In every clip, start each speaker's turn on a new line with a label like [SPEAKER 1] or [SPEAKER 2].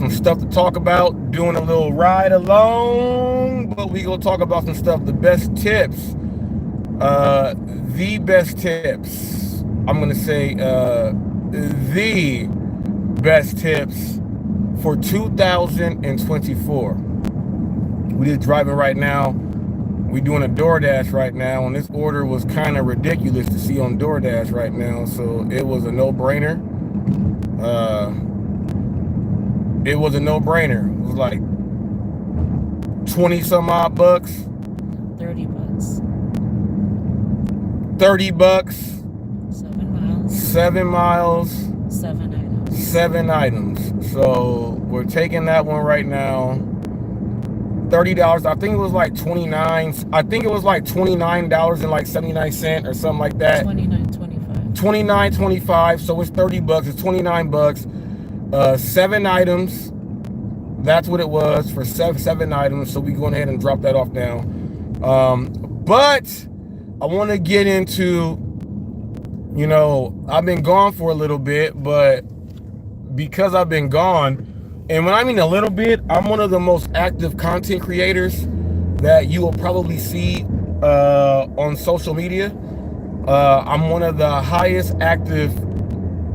[SPEAKER 1] some stuff to talk about, doing a little ride along, but we gonna talk about some stuff, the best tips, the best tips. I'm gonna say the best tips for 2024. We just driving right now. We doing a DoorDash right now, and this order was kind of ridiculous to see on DoorDash right now, so it was a no-brainer. It was a no-brainer. It was like 20 some odd bucks.
[SPEAKER 2] 30 bucks.
[SPEAKER 1] 30 bucks.
[SPEAKER 2] 7 miles.
[SPEAKER 1] 7 miles.
[SPEAKER 2] 7 items.
[SPEAKER 1] 7 items. So we're taking that one right now. $30. I think it was like 29. I think it was like $29 and like 79 cents or something like that.
[SPEAKER 2] 29.25.
[SPEAKER 1] 29.25. So it's 30 bucks. It's 29 bucks. 7 items. That's what it was for seven items. So we going ahead and drop that off now. But I want to get into, you know, I've been gone for a little bit, but because I've been gone, and when I mean a little bit, I'm one of the most active content creators that you will probably see on social media. I'm one of the highest active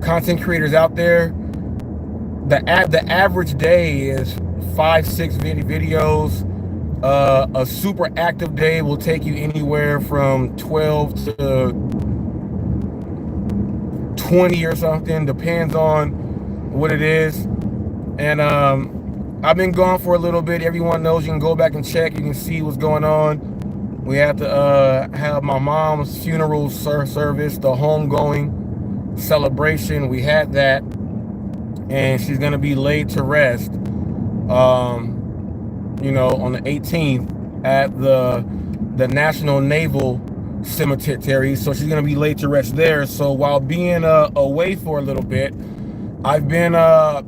[SPEAKER 1] content creators out there. The average day is 5-6 videos. A super active day will take you anywhere from 12 to 20 or something, depends on what it is. And I've been gone for a little bit. Everyone knows, you can go back and check. You can see what's going on. We had to have my mom's funeral service, the homegoing celebration. We had that, and she's gonna be laid to rest, you know, on the 18th at the National Naval Cemetery. So she's gonna be laid to rest there. So while being away for a little bit, I've been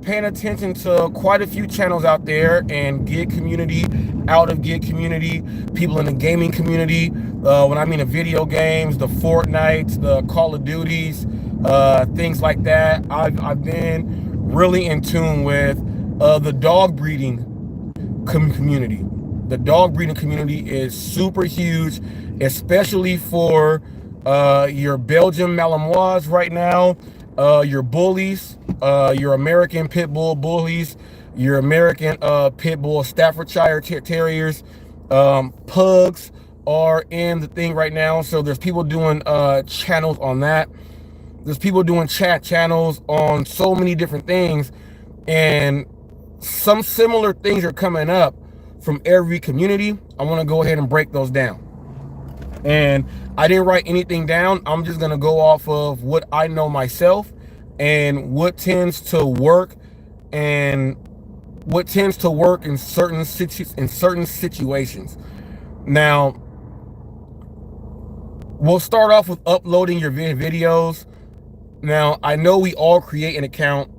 [SPEAKER 1] paying attention to quite a few channels out there, and gig community, out of gig community, people in the gaming community. When I mean the video games, the Fortnites, the Call of Duties, things like that. I've been really in tune with the dog breeding community. The dog breeding community is super huge, especially for your Belgian Malinois right now, your bullies, your American Pit Bull bullies, your American Pit Bull Staffordshire Terriers, pugs are in the thing right now. So there's people doing channels on that. There's people doing chat channels on so many different things, and some similar things are coming up from every community. I want to go ahead and break those down. And I didn't write anything down. I'm just going to go off of what I know myself and what tends to work, and what tends to work in certain situations. Now, we'll start off with uploading your videos. Now, I know we all create an account,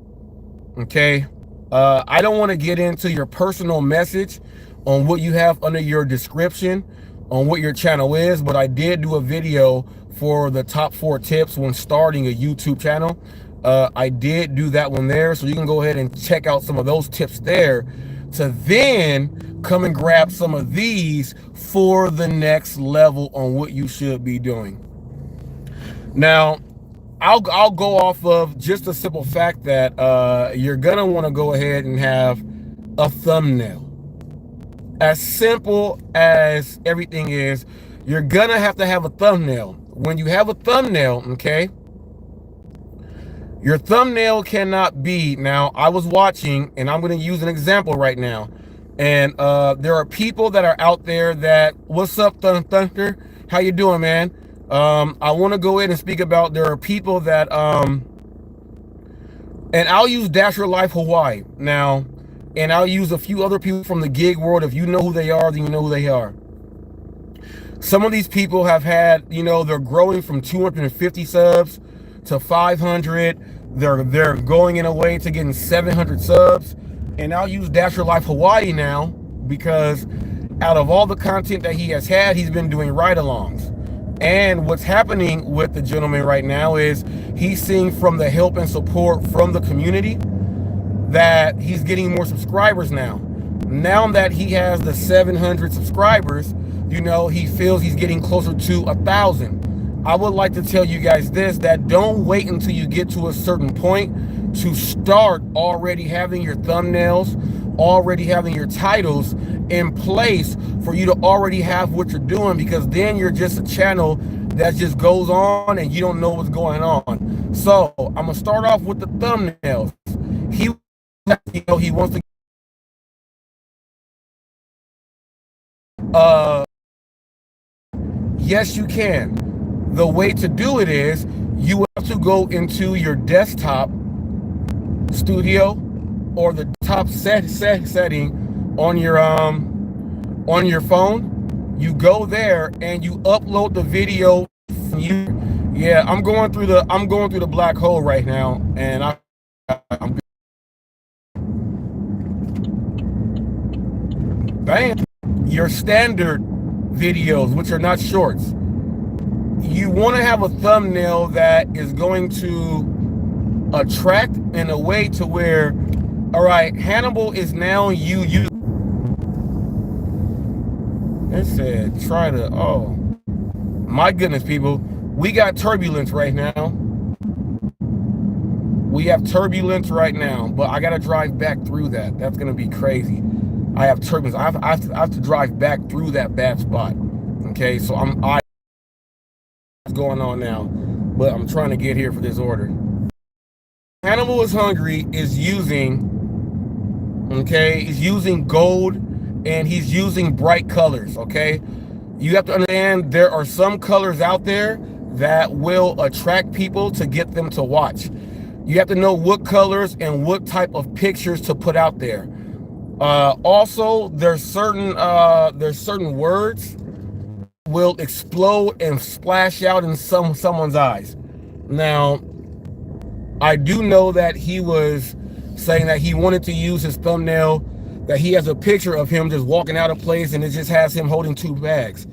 [SPEAKER 1] okay? I don't want to get into your personal message on what you have under your description on what your channel is, but I did do a video for the top 4 tips when starting a YouTube channel. I did do that one there, so you can go ahead and check out some of those tips there to then come and grab some of these for the next level on what you should be doing. Now, I'll go off of just a simple fact that you're gonna want to go ahead and have a thumbnail. As simple as everything is, you're gonna have to have a thumbnail. When you have a thumbnail, okay, your thumbnail cannot be, now I was watching, and I'm gonna use an example right now, and there are people that are out there that, what's up, Thunder? How you doing, man? I want to go ahead and speak about, there are people that, and I'll use Dasher Life Hawaii now, and I'll use a few other people from the gig world. If you know who they are, then you know who they are. Some of these people have had, you know, they're growing from 250 subs to 500. They're going in a way to getting 700 subs. And I'll use Dasher Life Hawaii now, because out of all the content that he has had, he's been doing ride-alongs. And what's happening with the gentleman right now is he's seeing from the help and support from the community that he's getting more subscribers now. Now that he has the 700 subscribers, you know, he feels he's getting closer to 1,000. I would like to tell you guys this, that don't wait until you get to a certain point to start already having your thumbnails, already having your titles in place for you to already have what you're doing, because then you're just a channel that just goes on and you don't know what's going on. So I'm gonna start off with the thumbnails. He wants to yes, you can. The way to do it is you have to go into your desktop studio or the top setting on your phone. You go there and you upload the video. Yeah, I'm going through the black hole right now, and I'm bam. Your standard videos, which are not shorts. You want to have a thumbnail that is going to attract in a way to where, all right, Hannibal is now you. It said try to, oh my goodness, people, we got turbulence right now. We have turbulence right now, but I gotta drive back through that. That's gonna be crazy. I have turbulence. I have to drive back through that bad spot. Okay, so what's going on now, but I'm trying to get here for this order. Hannibal is Hungry is using, okay, he's using gold and he's using bright colors. Okay, you have to understand there are some colors out there that will attract people to get them to watch. You have to know what colors and what type of pictures to put out there. Also, there's certain words will explode and splash out in someone's eyes. Now, I do know that he was saying that he wanted to use his thumbnail, that he has a picture of him just walking out of place and it just has him holding 2 bags.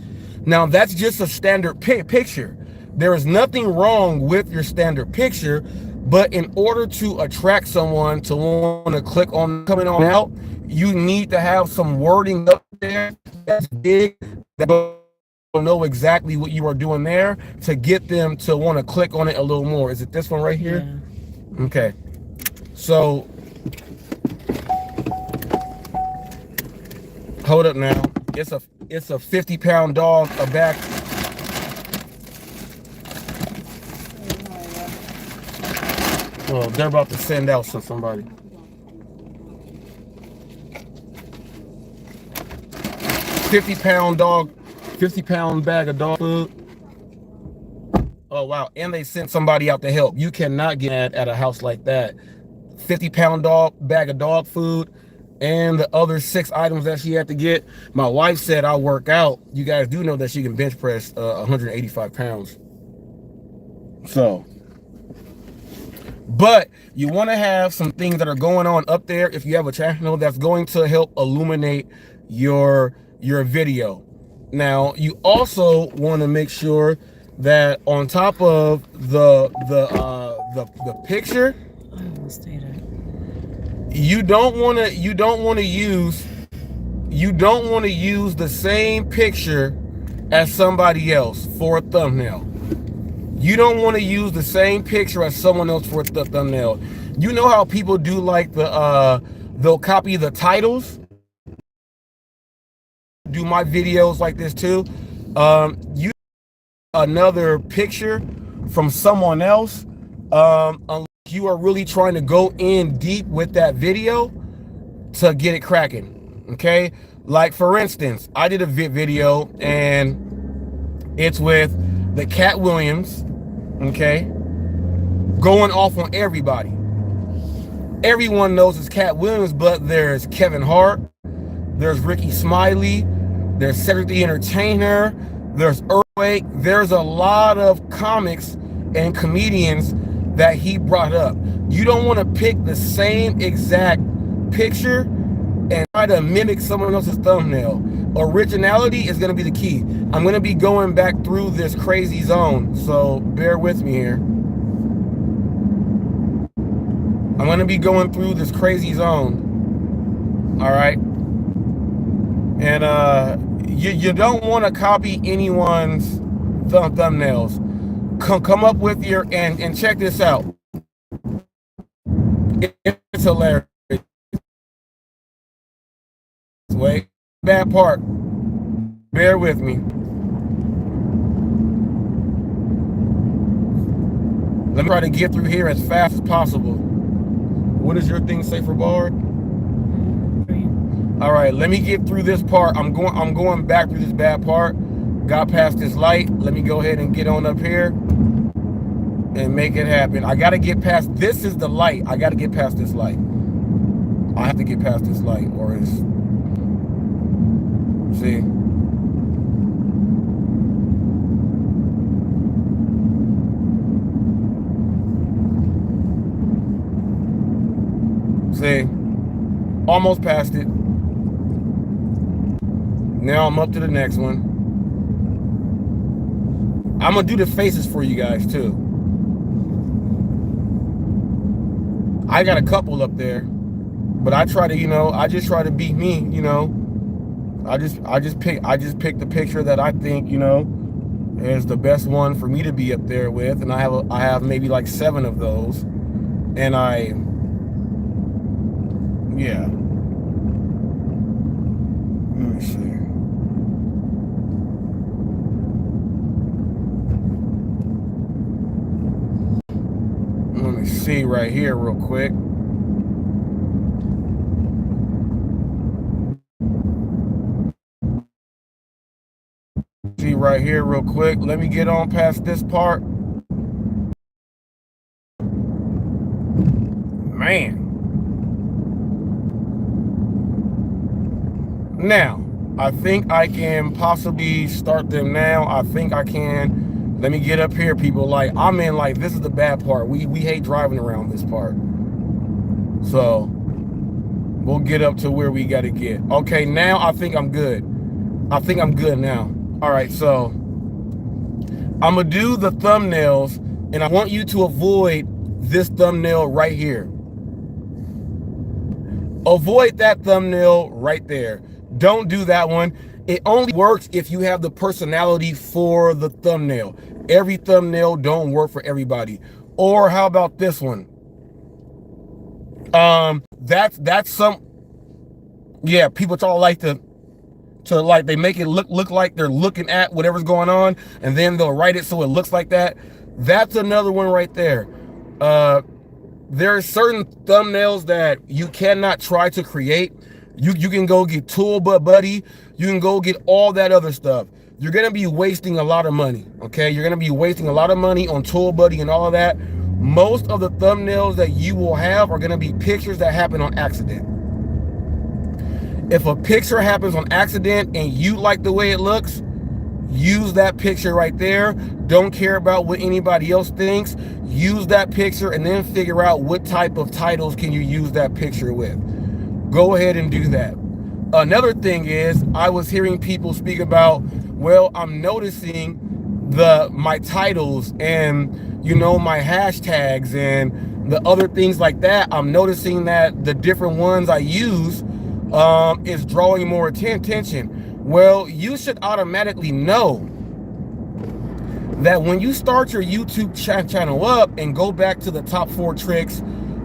[SPEAKER 1] Now, that's just a standard picture. There is nothing wrong with your standard picture, but in order to attract someone to want to click on coming on out, you need to have some wording up there that's big, that will know exactly what you are doing there to get them to want to click on it a little more. Is it this one right here? Yeah. Okay. So hold up now. It's a 50-pound dog, a back. Well, they're about to send out somebody. 50-pound dog, 50-pound bag of dog food. Oh wow, and they sent somebody out to help. You cannot get at a house like that. 50-pound bag of dog food and the other 6 items that she had to get. My wife said I work out. You guys do know that she can bench press 185 pounds. So, but you want to have some things that are going on up there if you have a channel that's going to help illuminate your video. Now, you also want to make sure that on top of the picture, you don't want to use the same picture as somebody else for a thumbnail. You don't want to use the same picture as someone else for the thumbnail. You know how people do, like, they'll copy the titles. Do my videos like this too. You another picture from someone else, unless you are really trying to go in deep with that video to get it cracking. Okay, like for instance, I did a video and it's with the Cat Williams, okay, going off on everybody. Everyone knows it's Cat Williams, but there's Kevin Hart, there's Ricky Smiley, there's Cedric the Entertainer, there's Earthquake. There's a lot of comics and comedians that he brought up. You don't want to pick the same exact picture and try to mimic someone else's thumbnail. Originality is going to be the key. I'm going to be going back through this crazy zone, so bear with me here. I'm going to be going through this crazy zone. All right. And you don't want to copy anyone's thumbnails. Come up with your, and check this out. It's hilarious. Wait, bad part. Bear with me. Let me try to get through here as fast as possible. What does your thing say for Bard? All right, let me get through this part. I'm going back through this bad part. Got past this light. Let me go ahead and get on up here and make it happen. I got to get past. This is the light. I got to get past this light. I have to get past this light, or it's. See. See, almost past it. Now I'm up to the next one. I'm gonna do the faces for you guys too. I got a couple up there, but I try to, I just try to beat me, I just pick the picture that I think, is the best one for me to be up there with, and I have maybe like 7 of those, and yeah. Let me see. Let me see right here real quick. See right here real quick. Let me get on past this part. Man. Now, I think I can possibly start them now. I think I can. Let me get up here, people. This is the bad part. We hate driving around this part. So, we'll get up to where we got to get. Okay, now I think I'm good. I think I'm good now. All right, so I'm going to do the thumbnails, and I want you to avoid this thumbnail right here. Avoid that thumbnail right there. Don't do that one. It only works if you have the personality for the thumbnail. Every thumbnail don't work for everybody. Or how about this one? That's some, yeah, people all like to they make it look like they're looking at whatever's going on, and then they'll write it so it looks like that. That's another one right there. There are certain thumbnails that you cannot try to create. You can go get Tool Buddy. You can go get all that other stuff. You're going to be wasting a lot of money, okay? You're going to be wasting a lot of money on Tool Buddy and all of that. Most of the thumbnails that you will have are going to be pictures that happen on accident. If a picture happens on accident and you like the way it looks, use that picture right there. Don't care about what anybody else thinks. Use that picture and then figure out what type of titles can you use that picture with. Go ahead and do that. Another thing is, I was hearing people speak about, well, I'm noticing my titles and my hashtags and the other things like that. I'm noticing that the different ones I use is drawing more attention. Well, you should automatically know that when you start your YouTube channel up and go back to the top 4 tricks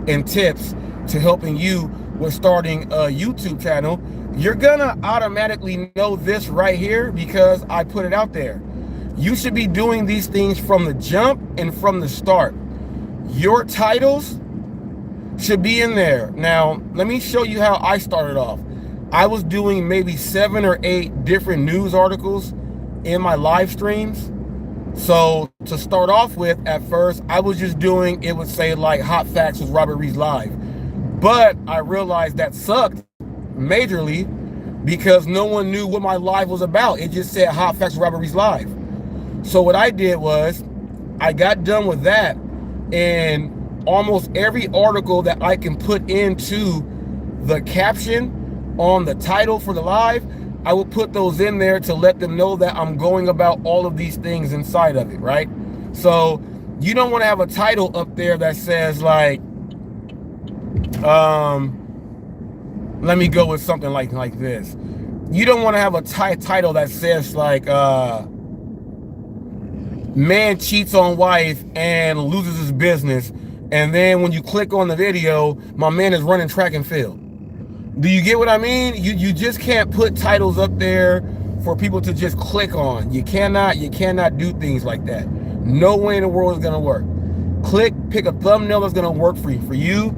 [SPEAKER 1] and tips to helping you with starting a YouTube channel, you're gonna automatically know this right here because I put it out there. You should be doing these things from the jump and from the start. Your titles should be in there. Now, let me show you how I started off. I was doing maybe 7 or 8 different news articles in my live streams. So to start off with, at first, I was just doing, it would say like Hot Facts with Robert Reese Live. But I realized that sucked majorly because no one knew what my live was about. It just said Hot Facts with Robert Reese Live. So what I did was I got done with that, and almost every article that I can put into the caption on the title for the live, I will put those in there to let them know that I'm going about all of these things inside of it, right? So you don't want to have a title up there that says like, Let me go with something like this. You don't want to have a title that says like man cheats on wife and loses his business, and then when you click on the video, my man is running track and field. Do you get what I mean? You just can't put titles up there for people to just click on. You cannot do things like that. No way in the world is gonna work. Pick a thumbnail that's gonna work for you.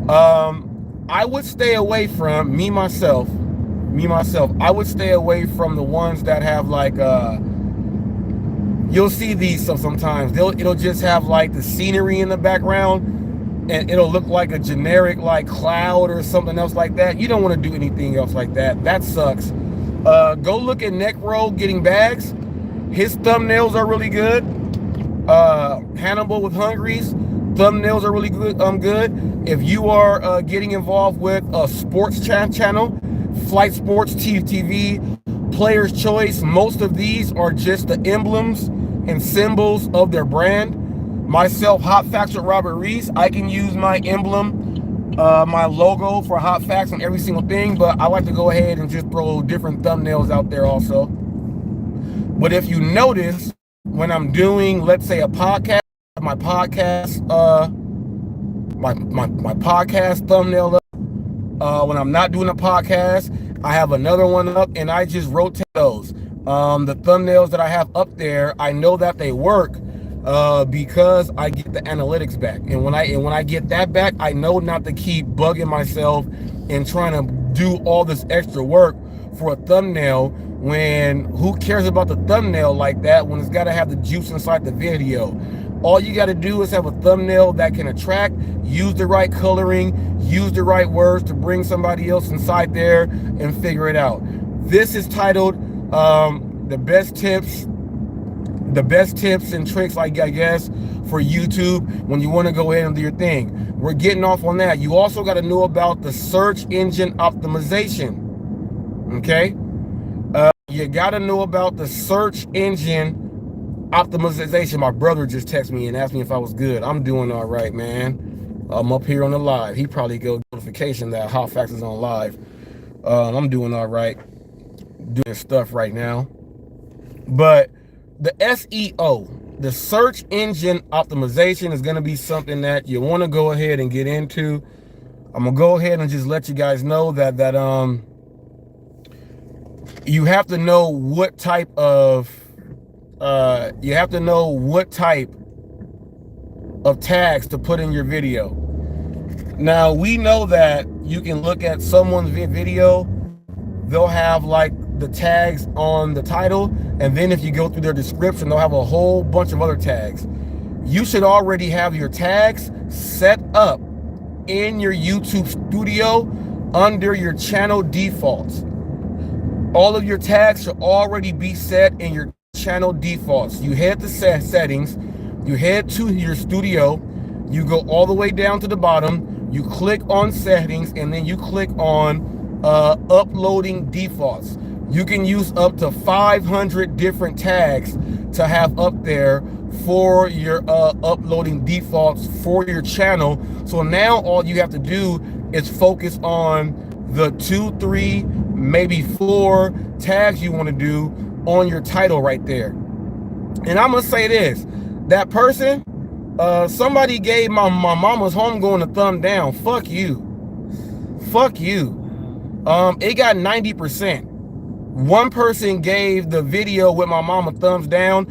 [SPEAKER 1] I would stay away from me myself. I would stay away from the ones that have like you'll see these sometimes. It'll just have like the scenery in the background, and it'll look like a generic like cloud or something else like that. You don't want to do anything else like that. That sucks. Go look at Necro Getting Bags. His thumbnails are really good. Hannibal with Hungries, thumbnails are really good. If you are getting involved with a sports channel, Flight Sports TV, Player's Choice, most of these are just the emblems and symbols of their brand. Myself, Hot Facts with Robert Reese, I can use my emblem, my logo for Hot Facts on every single thing, but I like to go ahead and just throw different thumbnails out there also. But if you notice, when I'm doing, let's say, a podcast, my podcast thumbnail up. When I'm not doing a podcast, I have another one up, and I just rotate those. The thumbnails that I have up there, I know that they work because I get the analytics back, and when I get that back, I know not to keep bugging myself and trying to do all this extra work for a thumbnail, when who cares about the thumbnail like that when it's got to have the juice inside the video. All you got to do is have a thumbnail that can attract, use the right coloring, use the right words to bring somebody else inside there and figure it out. This is titled the best tips and tricks, I guess, for YouTube when you want to go ahead and do your thing. We're getting off on that. You also got to know about the search engine optimization. Okay? You got to know about the search engine optimization. My brother just texted me and asked me if I was good. I'm doing all right, man. I'm up here on the live. He probably got a notification that Hot Facts is on live. I'm doing all right. Doing stuff right now. But the SEO, the search engine optimization, is going to be something that you want to go ahead and get into. I'm going to go ahead and just let you guys know that you have to know what type of tags to put in your video. Now, we know that you can look at someone's video, they'll have like the tags on the title, and then if you go through their description, they'll have a whole bunch of other tags. You should already have your tags set up in your YouTube studio under your channel defaults. All of your tags should already be set in your channel defaults. You head to settings, you head to your studio, you go all the way down to the bottom, you click on settings, and then you click on uploading defaults. You can use up to 500 different tags to have up there for your uploading defaults for your channel. So now all you have to do is focus on the 2, 3, maybe 4 tags you want to do on your title right there. And I'm gonna say this, that person, somebody gave my mama's homegoing a thumb down. Fuck you. It got 90%. One person gave the video with my mama thumbs down.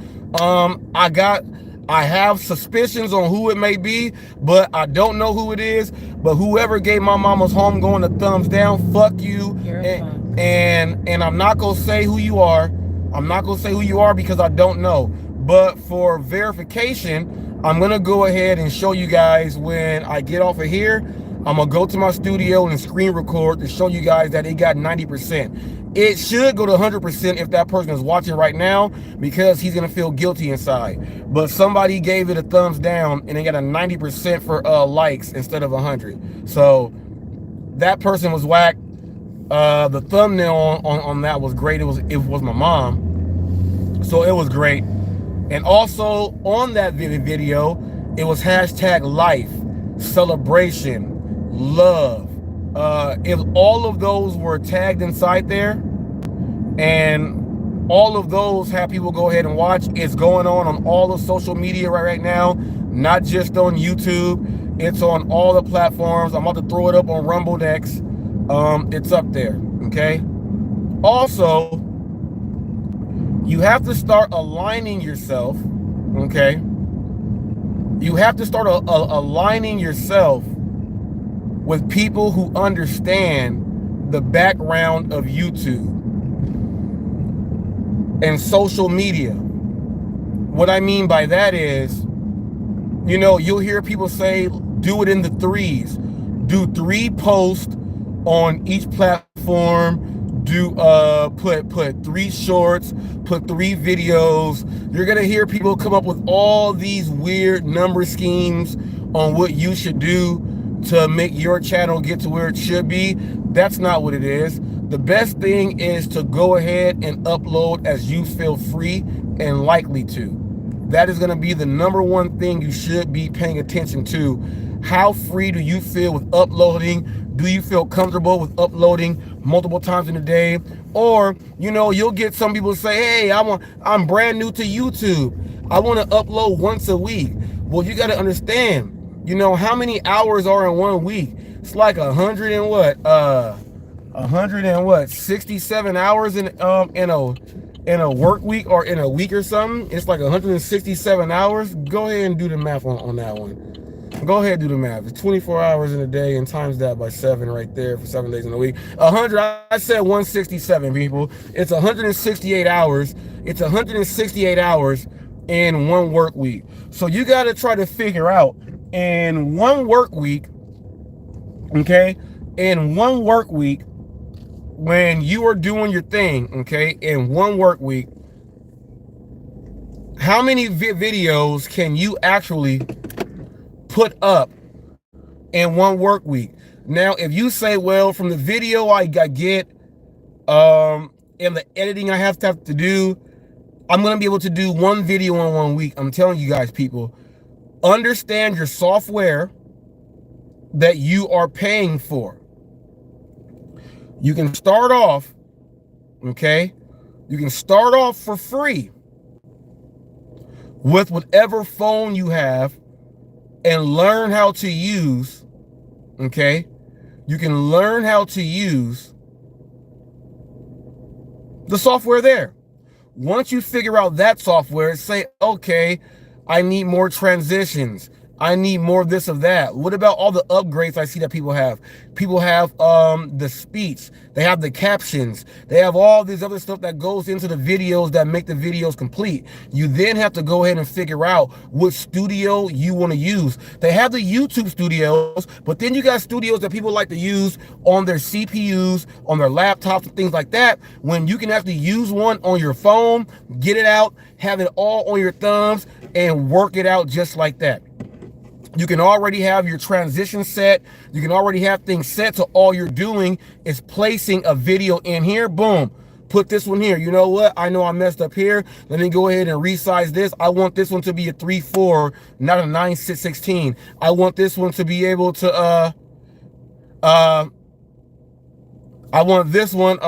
[SPEAKER 1] I have suspicions on who it may be, but I don't know who it is. But whoever gave my mama's homegoing a thumbs down, fuck you. And I'm not gonna say who you are. I'm not gonna say who you are because I don't know. But for verification, I'm gonna go ahead and show you guys when I get off of here. I'm gonna go to my studio and screen record to show you guys that it got 90%. It should go to 100% if that person is watching right now, because he's gonna feel guilty inside. But somebody gave it a thumbs down and it got a 90% for likes instead of 100. So that person was whack. The thumbnail on that was great. It was my mom, so it was great. And also on that video, it was hashtag life, celebration, love. If all of those were tagged inside there, and all of those have people go ahead and watch, it's going on all of social media right now, not just on YouTube. It's on all the platforms. I'm about to throw it up on Rumble next. It's up there, okay? Also, you have to start aligning yourself, okay? You have to start aligning yourself with people who understand the background of YouTube and social media. What I mean by that is, you know, you'll hear people say, do it in the threes. Do 3 posts on each platform. Do put 3 shorts, put 3 videos. You're gonna hear people come up with all these weird number schemes on what you should do to make your channel get to where it should be. That's not what it is. The best thing is to go ahead and upload as you feel free and likely to. That is going to be the number one thing you should be paying attention to. How free do you feel with uploading? Do you feel comfortable with uploading multiple times in a day? Or, you know, you'll get some people say, hey, I'm brand new to YouTube. I want to upload once a week. Well, you got to understand, you know, how many hours are in 1 week? It's like 67 hours in a work week, or in a week or something. It's like 167 hours. Go ahead and do the math on that one. Go ahead and do the math. It's 24 hours in a day, and times that by 7 right there for 7 days in a week. 100, I said 167, people. It's 168 hours. It's 168 hours in 1 work week. So you got to try to figure out in 1 work week, okay, in 1 work week, when you are doing your thing, okay, in 1 work week, how many videos can you actually put up in 1 work week? Now, if you say, well, from the video I get, and the editing I have to do, I'm going to be able to do 1 video in 1 week. I'm telling you guys, people, understand your software that you are paying for. You can start off, okay? You can start off for free with whatever phone you have and learn how to use, okay? You can learn how to use the software there. Once you figure out that software, say, okay, I need more transitions. I need more of this, of that. What about all the upgrades I see that people have? People have the speech. They have the captions. They have all this other stuff that goes into the videos that make the videos complete. You then have to go ahead and figure out what studio you want to use. They have the YouTube studios, but then you got studios that people like to use on their CPUs, on their laptops, and things like that, when you can actually use one on your phone, get it out, have it all on your thumbs, and work it out just like that. You can already have your transition set. You can already have things set. So all you're doing is placing a video in here. Boom. Put this one here. You know what? I know I messed up here. Let me go ahead and resize this. I want this one to be a 3:4, not a 9:16. I want this one to be able to, I want this one,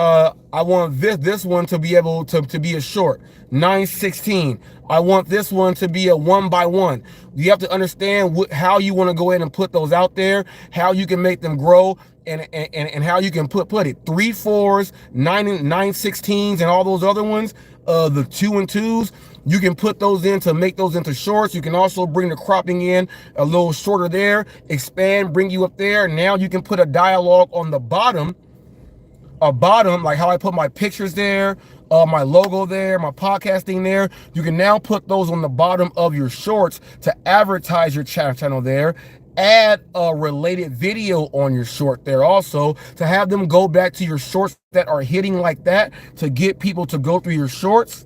[SPEAKER 1] this one to be able to be a short 9:16. I want this one to be a 1x1. You have to understand how you want to go ahead and put those out there, how you can make them grow, and how you can put it 3:4s, 9:16s, and all those other ones, the 2 and 2s. You can put those in to make those into shorts. You can also bring the cropping in a little shorter there, expand, bring you up there. Now you can put a dialogue on the bottom, like how I put my pictures there, my logo there, my podcasting there. You can now put those on the bottom of your shorts to advertise your channel there. Add a related video on your short there also to have them go back to your shorts that are hitting like that, to get people to go through your shorts,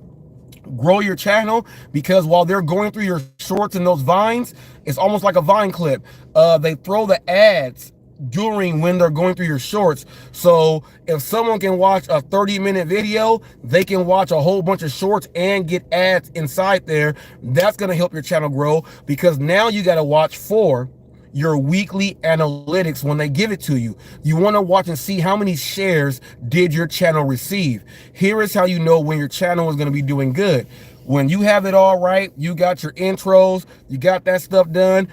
[SPEAKER 1] grow your channel, because while they're going through your shorts and those vines, it's almost like a vine clip. They throw the ads during when they're going through your shorts. So if someone can watch a 30-minute video, they can watch a whole bunch of shorts and get ads inside there. That's going to help your channel grow, because now you got to watch for your weekly analytics when they give it to you. You want to watch and see how many shares did your channel receive. Here is how you know when your channel is going to be doing good. When you have it all right, you got your intros, you got that stuff done,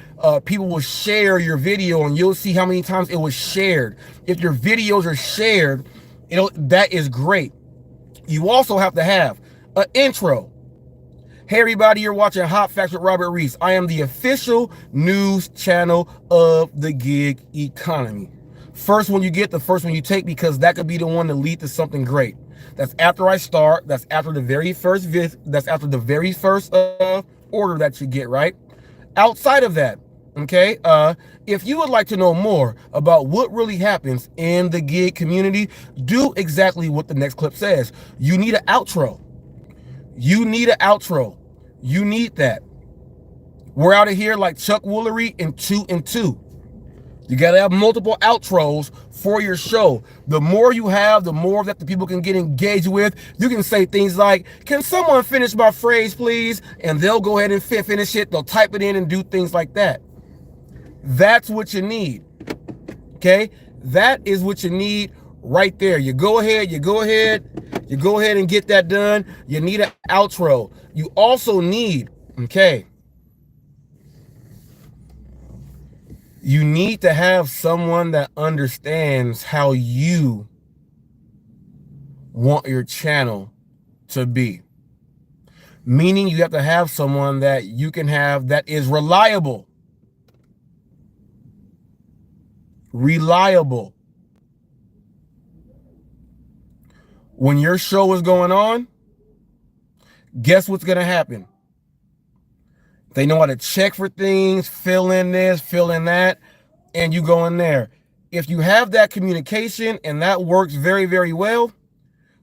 [SPEAKER 1] people will share your video and you'll see how many times it was shared. If your videos are shared, that is great. You also have to have an intro. Hey everybody, you're watching Hot Facts with Robert Reese. I am the official news channel of the gig economy. First one you get, the first one you take, because that could be the one to lead to something great. That's after I start. That's after the very first order that you get, right? Outside of that, okay, if you would like to know more about what really happens in the gig community, do exactly what the next clip says. You need an outro. You need an outro. You need that. We're out of here like Chuck Woolery in 2 and 2. You got to have multiple outros for your show. The more you have, the more that the people can get engaged with. You can say things like, can someone finish my phrase, please? And they'll go ahead and finish it. They'll type it in and do things like that. That's what you need. Okay? That is what you need right there. You go ahead and get that done. You need an outro. You also need, okay, you need to have someone that understands how you want your channel to be. Meaning you have to have someone that you can have that is reliable. Reliable. When your show is going on, guess what's going to happen? They know how to check for things, fill in this, fill in that, and you go in there. If you have that communication and that works very, very well,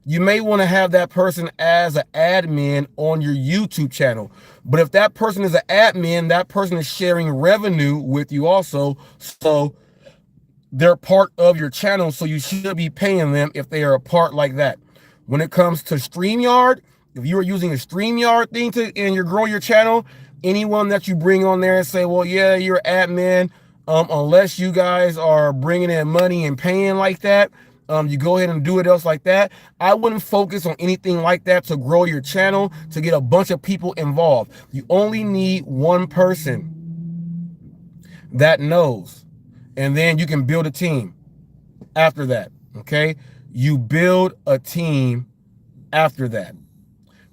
[SPEAKER 1] you may want to have that person as an admin on your YouTube channel. But if that person is an admin, that person is sharing revenue with you also. So they're part of your channel, so you should be paying them if they are a part like that. When it comes to StreamYard, if you are using a StreamYard thing and you're growing your channel, anyone that you bring on there and say, well, yeah, you're admin, unless you guys are bringing in money and paying like that, you go ahead and do it else like that. I wouldn't focus on anything like that to grow your channel, to get a bunch of people involved. You only need one person that knows, and then you can build a team after that, okay? You build a team after that.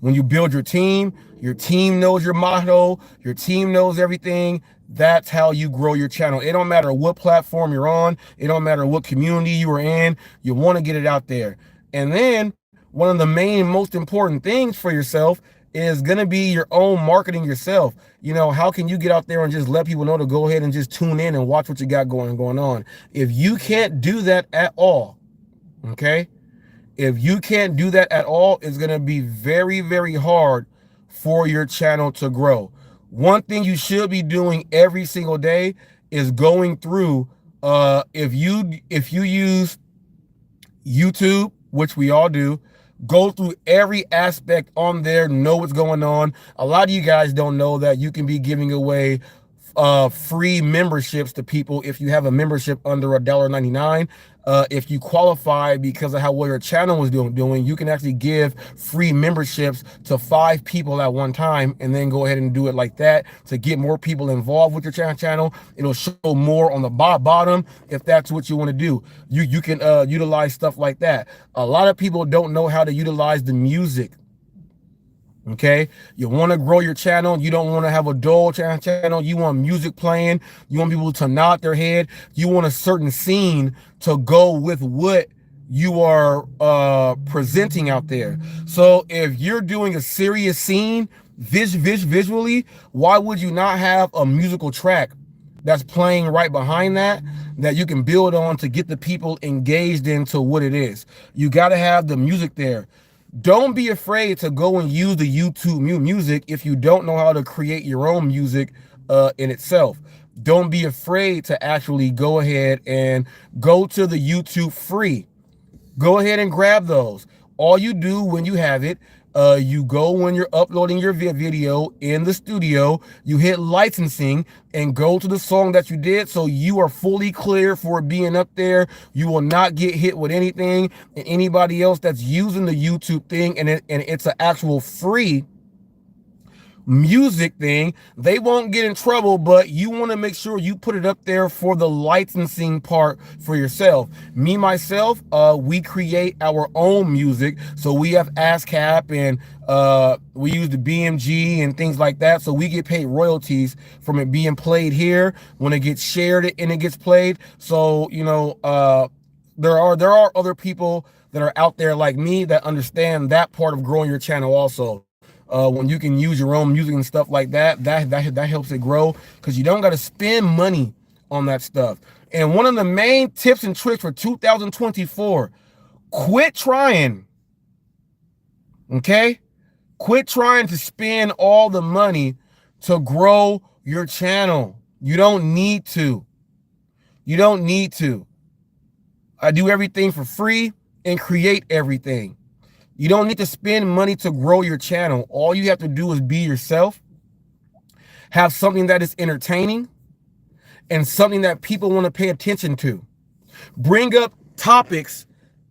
[SPEAKER 1] When you build your team knows your motto, your team knows everything. That's how you grow your channel. It don't matter what platform you're on. It don't matter what community you are in. You want to get it out there. And then one of the main, most important things for yourself is going to be your own marketing yourself. You know, how can you get out there and just let people know to go ahead and just tune in and watch what you got going on? If you can't do that at all, okay? If you can't do that at all, it's going to be very, very hard for your channel to grow. One thing you should be doing every single day is going through, if you use YouTube, which we all do, go through every aspect on there, know what's going on. A lot of you guys don't know that you can be giving away free memberships to people if you have a membership under $1.99. If you qualify because of how well your channel is doing, you can actually give free memberships to 5 people at one time, and then go ahead and do it like that to get more people involved with your channel. It'll show more on the bottom if that's what you want to do. You can utilize stuff like that. A lot of people don't know how to utilize the music. Okay, you want to grow your channel. You don't want to have a dull channel. You want music playing. You want people to nod their head. You want a certain scene to go with what you are presenting out there. So if you're doing a serious scene visually, why would you not have a musical track that's playing right behind that you can build on to get the people engaged into what it is? You got to have the music there. Don't be afraid to go and use the YouTube music if you don't know how to create your own music in itself. Don't be afraid to actually go ahead and go to the YouTube free. Go ahead and grab those. All you do when you have it, You go when you're uploading your video in the studio, you hit licensing and go to the song that you did, so you are fully clear for being up there. You will not get hit with anything. And anybody else that's using the YouTube thing and it's an actual free music thing, they won't get in trouble, but you want to make sure you put it up there for the licensing part for yourself. Me, myself, we create our own music. So we have ASCAP and we use the BMG and things like that. So we get paid royalties from it being played here when it gets shared and it gets played. So, you know, there are other people that are out there like me that understand that part of growing your channel also. When you can use your own music and stuff like that, that helps it grow, because you don't got to spend money on that stuff. And one of the main tips and tricks for 2024, quit trying. Okay? Quit trying to spend all the money to grow your channel. You don't need to. You don't need to. I do everything for free and create everything. You don't need to spend money to grow your channel. All you have to do is be yourself, have something that is entertaining, and something that people want to pay attention to. Bring up topics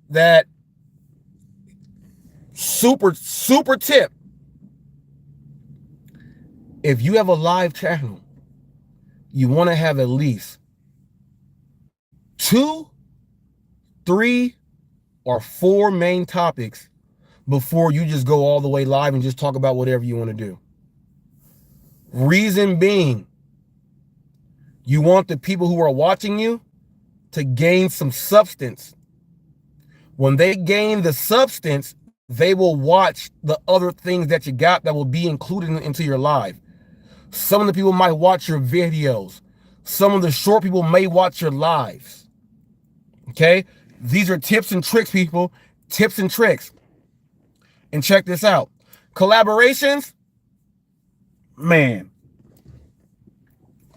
[SPEAKER 1] that super tip. If you have a live channel, you want to have at least 2, 3, or 4 main topics before you just go all the way live and just talk about whatever you want to do. Reason being, you want the people who are watching you to gain some substance. When they gain the substance, they will watch the other things that you got that will be included into your live. Some of the people might watch your videos. Some of the short people may watch your lives. Okay? These are tips and tricks, people. Tips and tricks. And check this out. Collaborations, man,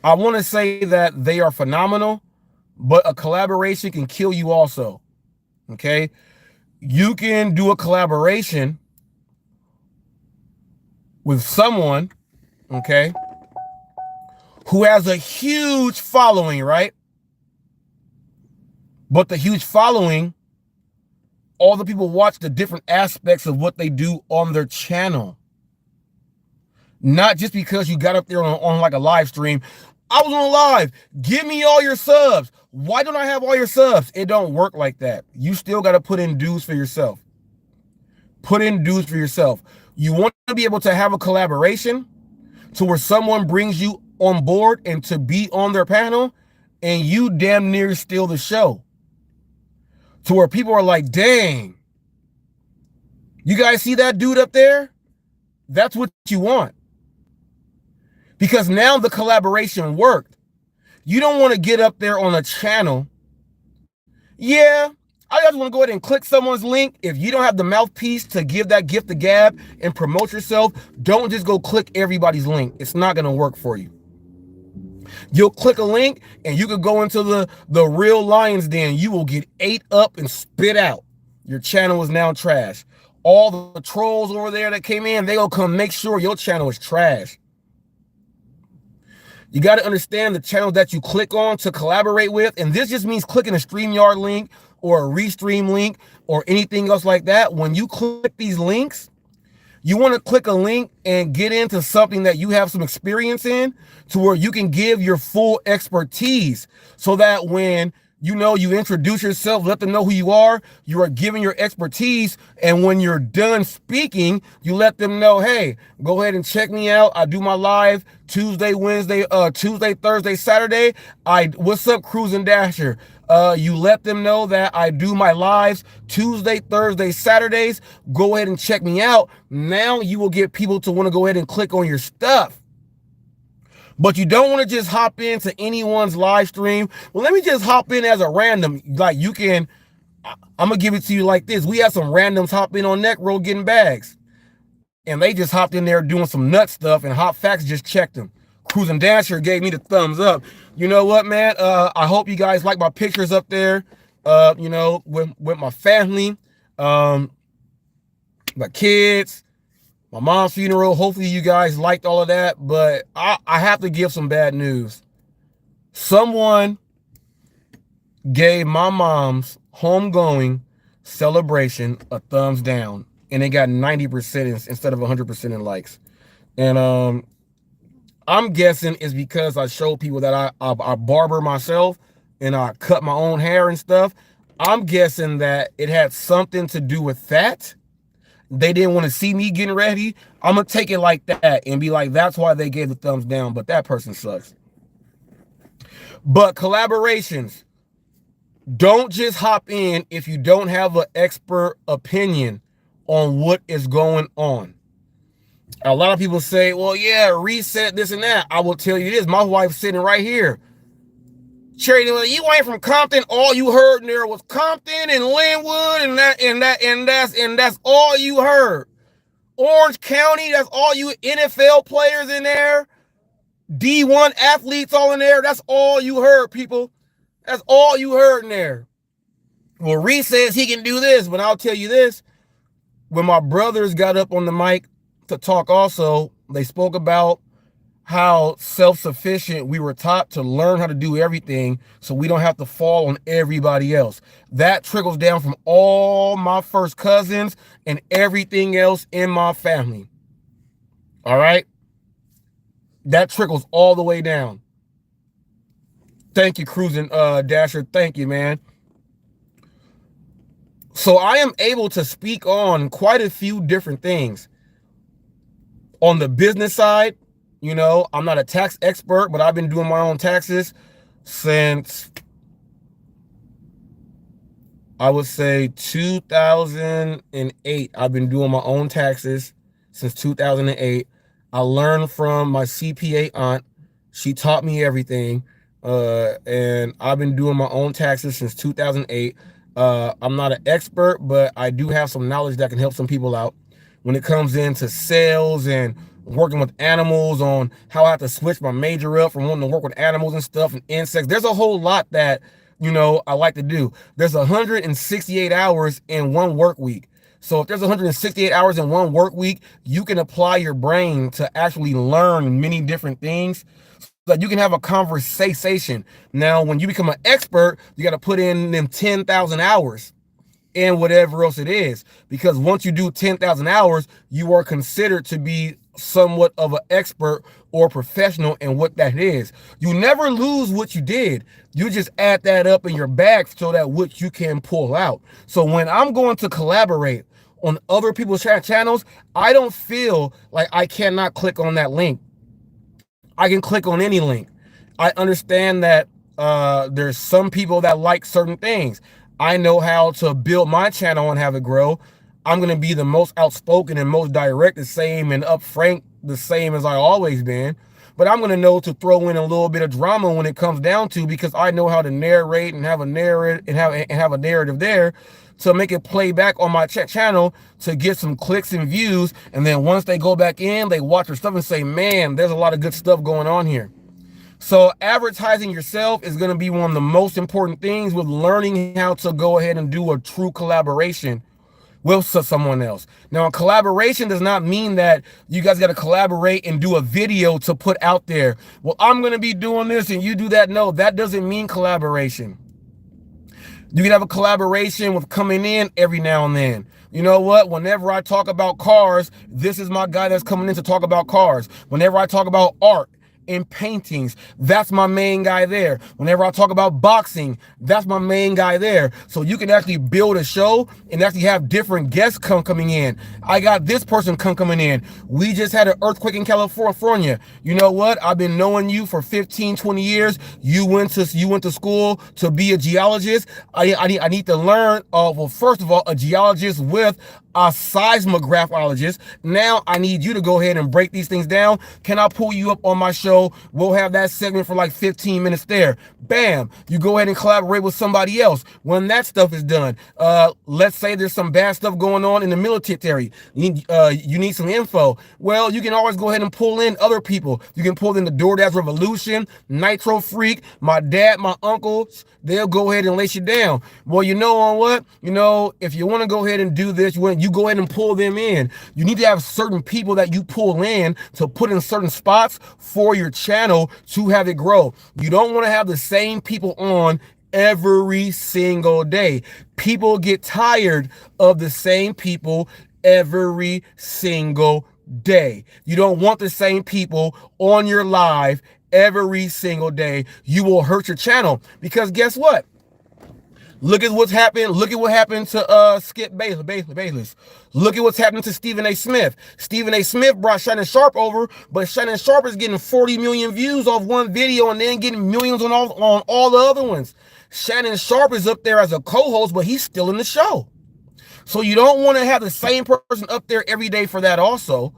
[SPEAKER 1] I want to say that they are phenomenal, but a collaboration can kill you also. Okay? You can do a collaboration with someone, okay, who has a huge following, right? But the huge following, all the people watch the different aspects of what they do on their channel. Not just because you got up there on like a live stream. I was on live. Give me all your subs. Why don't I have all your subs? It don't work like that. You still got to put in dues for yourself. Put in dues for yourself. You want to be able to have a collaboration to where someone brings you on board and to be on their panel, and you damn near steal the show. To where people are like, dang, you guys see that dude up there? That's what you want. Because now the collaboration worked. You don't want to get up there on a channel. Yeah, I just want to go ahead and click someone's link. If you don't have the mouthpiece to give that gift a gab and promote yourself, don't just go click everybody's link. It's not going to work for you. You'll click a link and you could go into the real lion's den. You will get ate up and spit out. Your channel is now trash. All the trolls over there that came in, they gonna come make sure your channel is trash. You got to understand the channels that you click on to collaborate with. And this just means clicking a StreamYard link or a Restream link or anything else like that. When you click these links, you want to click a link and get into something that you have some experience in, to where you can give your full expertise, so that when you introduce yourself, let them know who you are giving your expertise. And when you're done speaking, you let them know, hey, go ahead and check me out. I do my live Tuesday, Thursday, Saturday. What's up, Cruising Dasher? You let them know that I do my lives Tuesday, Thursday, Saturdays. Go ahead and check me out. Now you will get people to want to go ahead and click on your stuff. But you don't want to just hop into anyone's live stream. Well, let me just hop in as a random. Like, you can, I'm going to give it to you like this. We had some randoms hop in on Neck Roll getting bags. And they just hopped in there doing some nut stuff, and HotFacts just checked them. Cruising Dasher gave me the thumbs up. You know what, man? I hope you guys like my pictures up there, with my family, my kids, My mom's funeral, hopefully you guys liked all of that, but I have to give some bad news. Someone gave my mom's homegoing celebration a thumbs down, and it got 90% instead of 100% in likes. And I'm guessing it's because I showed people that I barber myself and I cut my own hair and stuff. I'm guessing that it had something to do with that. They didn't want to see me getting ready. I'm going to take it like that and be like, that's why they gave the thumbs down, but that person sucks. But collaborations, don't just hop in if you don't have an expert opinion on what is going on. A lot of people say, well, yeah, Reese said this and that. I will tell you this. My wife's sitting right here. Cherry, you ain't from Compton. All you heard in there was Compton and Linwood, and that's all you heard. Orange County, that's all you NFL players in there. D1 athletes all in there. That's all you heard, people. That's all you heard in there. Well, Reese says he can do this, but I'll tell you this. When my brothers got up on the mic to talk also, they spoke about how self-sufficient we were taught to learn how to do everything so we don't have to fall on everybody else. That trickles down from all my first cousins and everything else in my family. All right? That trickles all the way down. Thank you, Cruising Dasher. Thank you, man. So I am able to speak on quite a few different things. On the business side, you know, I'm not a tax expert, but I've been doing my own taxes since, I would say, 2008. I've been doing my own taxes since 2008. I learned from my CPA aunt. She taught me everything. And I've been doing my own taxes since 2008. I'm not an expert, but I do have some knowledge that can help some people out when it comes into sales and working with animals, on how I have to switch my major up from wanting to work with animals and stuff and insects. There's a whole lot that, you know, I like to do. There's 168 hours in one work week. So if there's 168 hours in one work week, you can apply your brain to actually learn many different things so that you can have a conversation. Now, when you become an expert, you got to put in them 10,000 hours and whatever else it is, because once you do 10,000 hours, you are considered to be somewhat of an expert or professional in what that is. You never lose what you did. You just add that up in your bag so that what you can pull out. So when I'm going to collaborate on other people's channels, I don't feel like I cannot click on that link. I can click on any link. I understand that there's some people that like certain things. I know how to build my channel and have it grow. I'm going to be the most outspoken and most direct, the same and upfront, the same as I always been. But I'm going to know to throw in a little bit of drama when it comes down to, because I know how to narrate and have a narrative and have a narrative there to make it play back on my channel to get some clicks and views. And then once they go back in, they watch your stuff and say, man, there's a lot of good stuff going on here. So advertising yourself is going to be one of the most important things with learning how to go ahead and do a true collaboration with someone else. Now, a collaboration does not mean that you guys got to collaborate and do a video to put out there. Well, I'm going to be doing this and you do that. No, that doesn't mean collaboration. You can have a collaboration with coming in every now and then. You know what? Whenever I talk about cars, this is my guy that's coming in to talk about cars. Whenever I talk about art and paintings, that's my main guy there. Whenever I talk about boxing, that's my main guy there. So you can actually build a show and actually have different guests coming in. I got this person coming in. We just had an earthquake in California. You know what? I've been knowing you for 15, 20 years. You went to school to be a geologist. I need to learn, well, first of all, a geologist with a seismographologist. Now I need you to go ahead and break these things down. Can I pull you up on my show know, we'll have that segment for like 15 minutes there. Bam, you go ahead and collaborate with somebody else when that stuff is done. Let's say there's some bad stuff going on in the military. You need some info. Well, you can always go ahead and pull in other people. You can pull in the DoorDash Revolution, Nitro Freak, my dad, my uncles. They'll go ahead and lace you down. Well, you know on what? You know, if you want to go ahead and do this, you go ahead and pull them in. You need to have certain people that you pull in to put in certain spots for your channel to have it grow. You don't want to have the same people on every single day. People get tired of the same people every single day. You don't want the same people on your live every single day. You will hurt your channel, because guess what? Look at what's happened. Look at what happened to Skip Bayless. Look at what's happening to Stephen A. Smith. Stephen A. Smith brought Shannon Sharp over, but Shannon Sharp is getting 40 million views off one video and then getting millions on all the other ones. Shannon Sharp is up there as a co-host, but he's still in the show. So you don't want to have the same person up there every day for that also.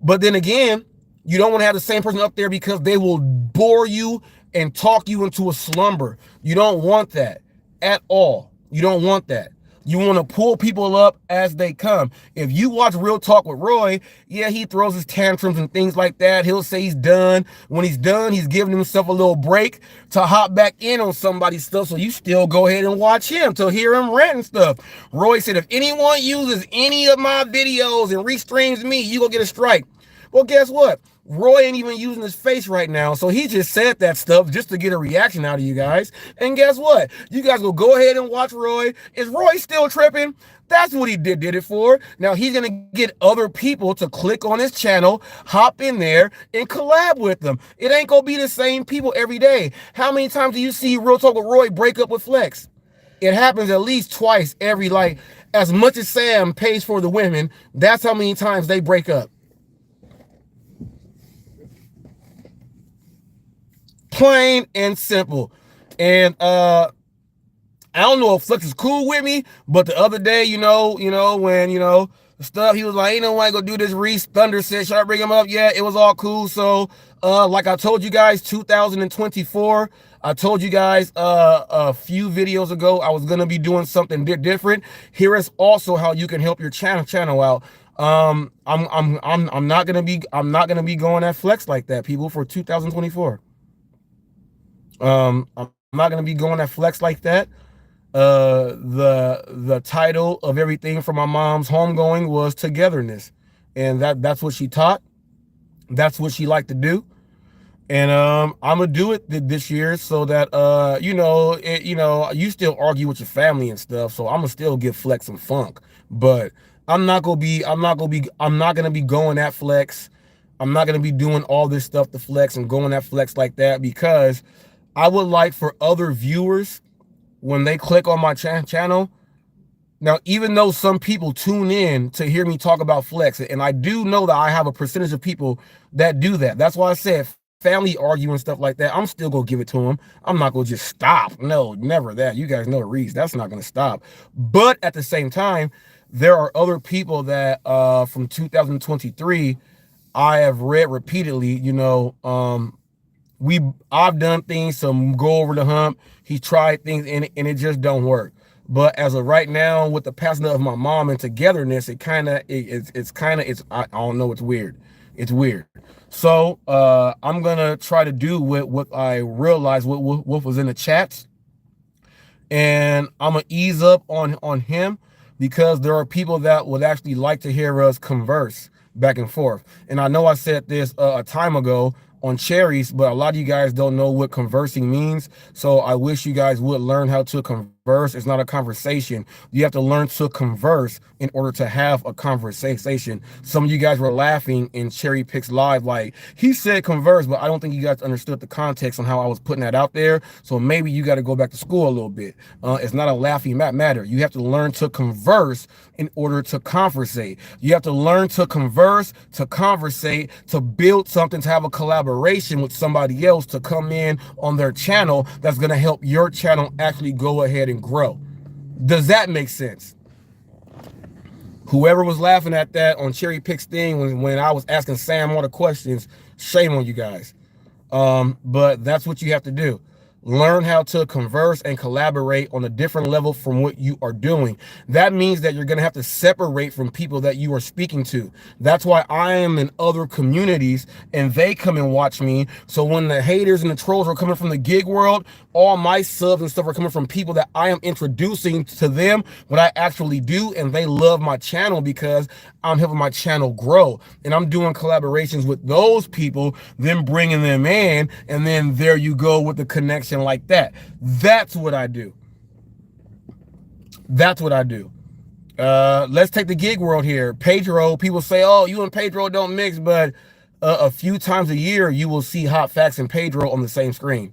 [SPEAKER 1] But then again, you don't want to have the same person up there because they will bore you and talk you into a slumber. You don't want that at all. You don't want that. You want to pull people up as they come. If you watch Real Talk with Roy, yeah, he throws his tantrums and things like that. He'll say he's done. When he's done, he's giving himself a little break to hop back in on somebody's stuff. So you still go ahead and watch him to hear him rant and stuff. Roy said, if anyone uses any of my videos and restreams me, you gonna get a strike. Well, guess what? Roy ain't even using his face right now, so he just said that stuff just to get a reaction out of you guys. And guess what? You guys will go ahead and watch Roy. Is Roy still tripping? That's what he did it for. Now he's gonna get other people to click on his channel, hop in there, and collab with them. It ain't gonna be the same people every day. How many times do you see Real Talk with Roy break up with Flex? It happens at least twice every, like, as much as Sam pays for the women, that's how many times they break up. Plain and simple. And I don't know if Flex is cool with me, but the other day, when the stuff, he was like, ain't no way I go do this. Reese Thunder said, should I bring him up? Yeah, it was all cool. So like I told you guys, 2024, I told you guys a few videos ago I was gonna be doing something different. Here is also how you can help your channel out. I'm not gonna be going at Flex like that, people, for 2024. I'm not gonna be going at Flex like that. The title of everything for my mom's homegoing was togetherness, and that's what she taught. That's what she liked to do, and I'm gonna do it this year so that you still argue with your family and stuff, so I'm gonna still give Flex some funk, but I'm not gonna be going at Flex. I'm not gonna be doing all this stuff to Flex and going at Flex like that, because I would like for other viewers, when they click on my channel, now, even though some people tune in to hear me talk about Flex, and I do know that I have a percentage of people that do that. That's why I said family arguing and stuff like that, I'm still going to give it to them. I'm not going to just stop. No, never that. You guys know Reese. That's not going to stop. But at the same time, there are other people that from 2023, I have read repeatedly, I've done things to go over the hump. He tried things and it just don't work. But as of right now, with the passing of my mom and togetherness, I don't know, it's weird. It's weird. So I'm gonna try to do what I realized what was in the chats, and I'm gonna ease up on him, because there are people that would actually like to hear us converse back and forth. And I know I said this a time ago on cherries, but a lot of you guys don't know what conversing means. So I wish you guys would learn how to converse. It's not a conversation. You have to learn to converse in order to have a conversation. Some of you guys were laughing in Cherry Picks Live, like, he said converse, but I don't think you guys understood the context on how I was putting that out there. So maybe you got to go back to school a little bit. It's not a laughing matter. You have to learn to converse in order to conversate. You have to learn to converse, to conversate, to build something, to have a collaboration with somebody else, to come in on their channel that's going to help your channel actually go ahead and grow. Does that make sense? Whoever was laughing at that on Cherry Picks thing when I was asking Sam all the questions, shame on you guys. But that's what you have to do. Learn how to converse and collaborate on a different level from what you are doing. That means that you're going to have to separate from people that you are speaking to. That's why I am in other communities and they come and watch me. So when the haters and the trolls are coming from the gig world, all my subs and stuff are coming from people that I am introducing to them what I actually do, and they love my channel because I'm helping my channel grow. And I'm doing collaborations with those people, then bringing them in, and then there you go with the connection like that. That's what I do. That's what I do. Let's take the gig world here. Pedro, people say, oh, you and Pedro don't mix, but a few times a year, you will see Hot Facts and Pedro on the same screen.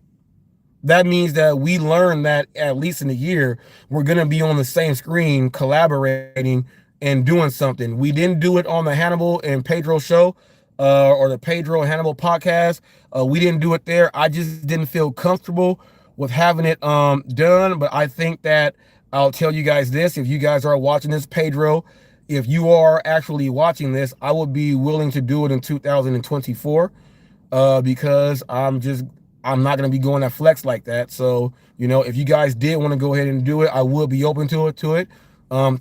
[SPEAKER 1] That means that we learn that at least in a year, we're going to be on the same screen collaborating and doing something. We didn't do it on the Hannibal and Pedro show or the Pedro and Hannibal podcast. We didn't do it there. I just didn't feel comfortable with having it done. But I think that I'll tell you guys this. If you guys are watching this, Pedro, if you are actually watching this, I would be willing to do it in 2024 because I'm not going to be going at flex like that. So, you know, if you guys did want to go ahead and do it, I would be open to it.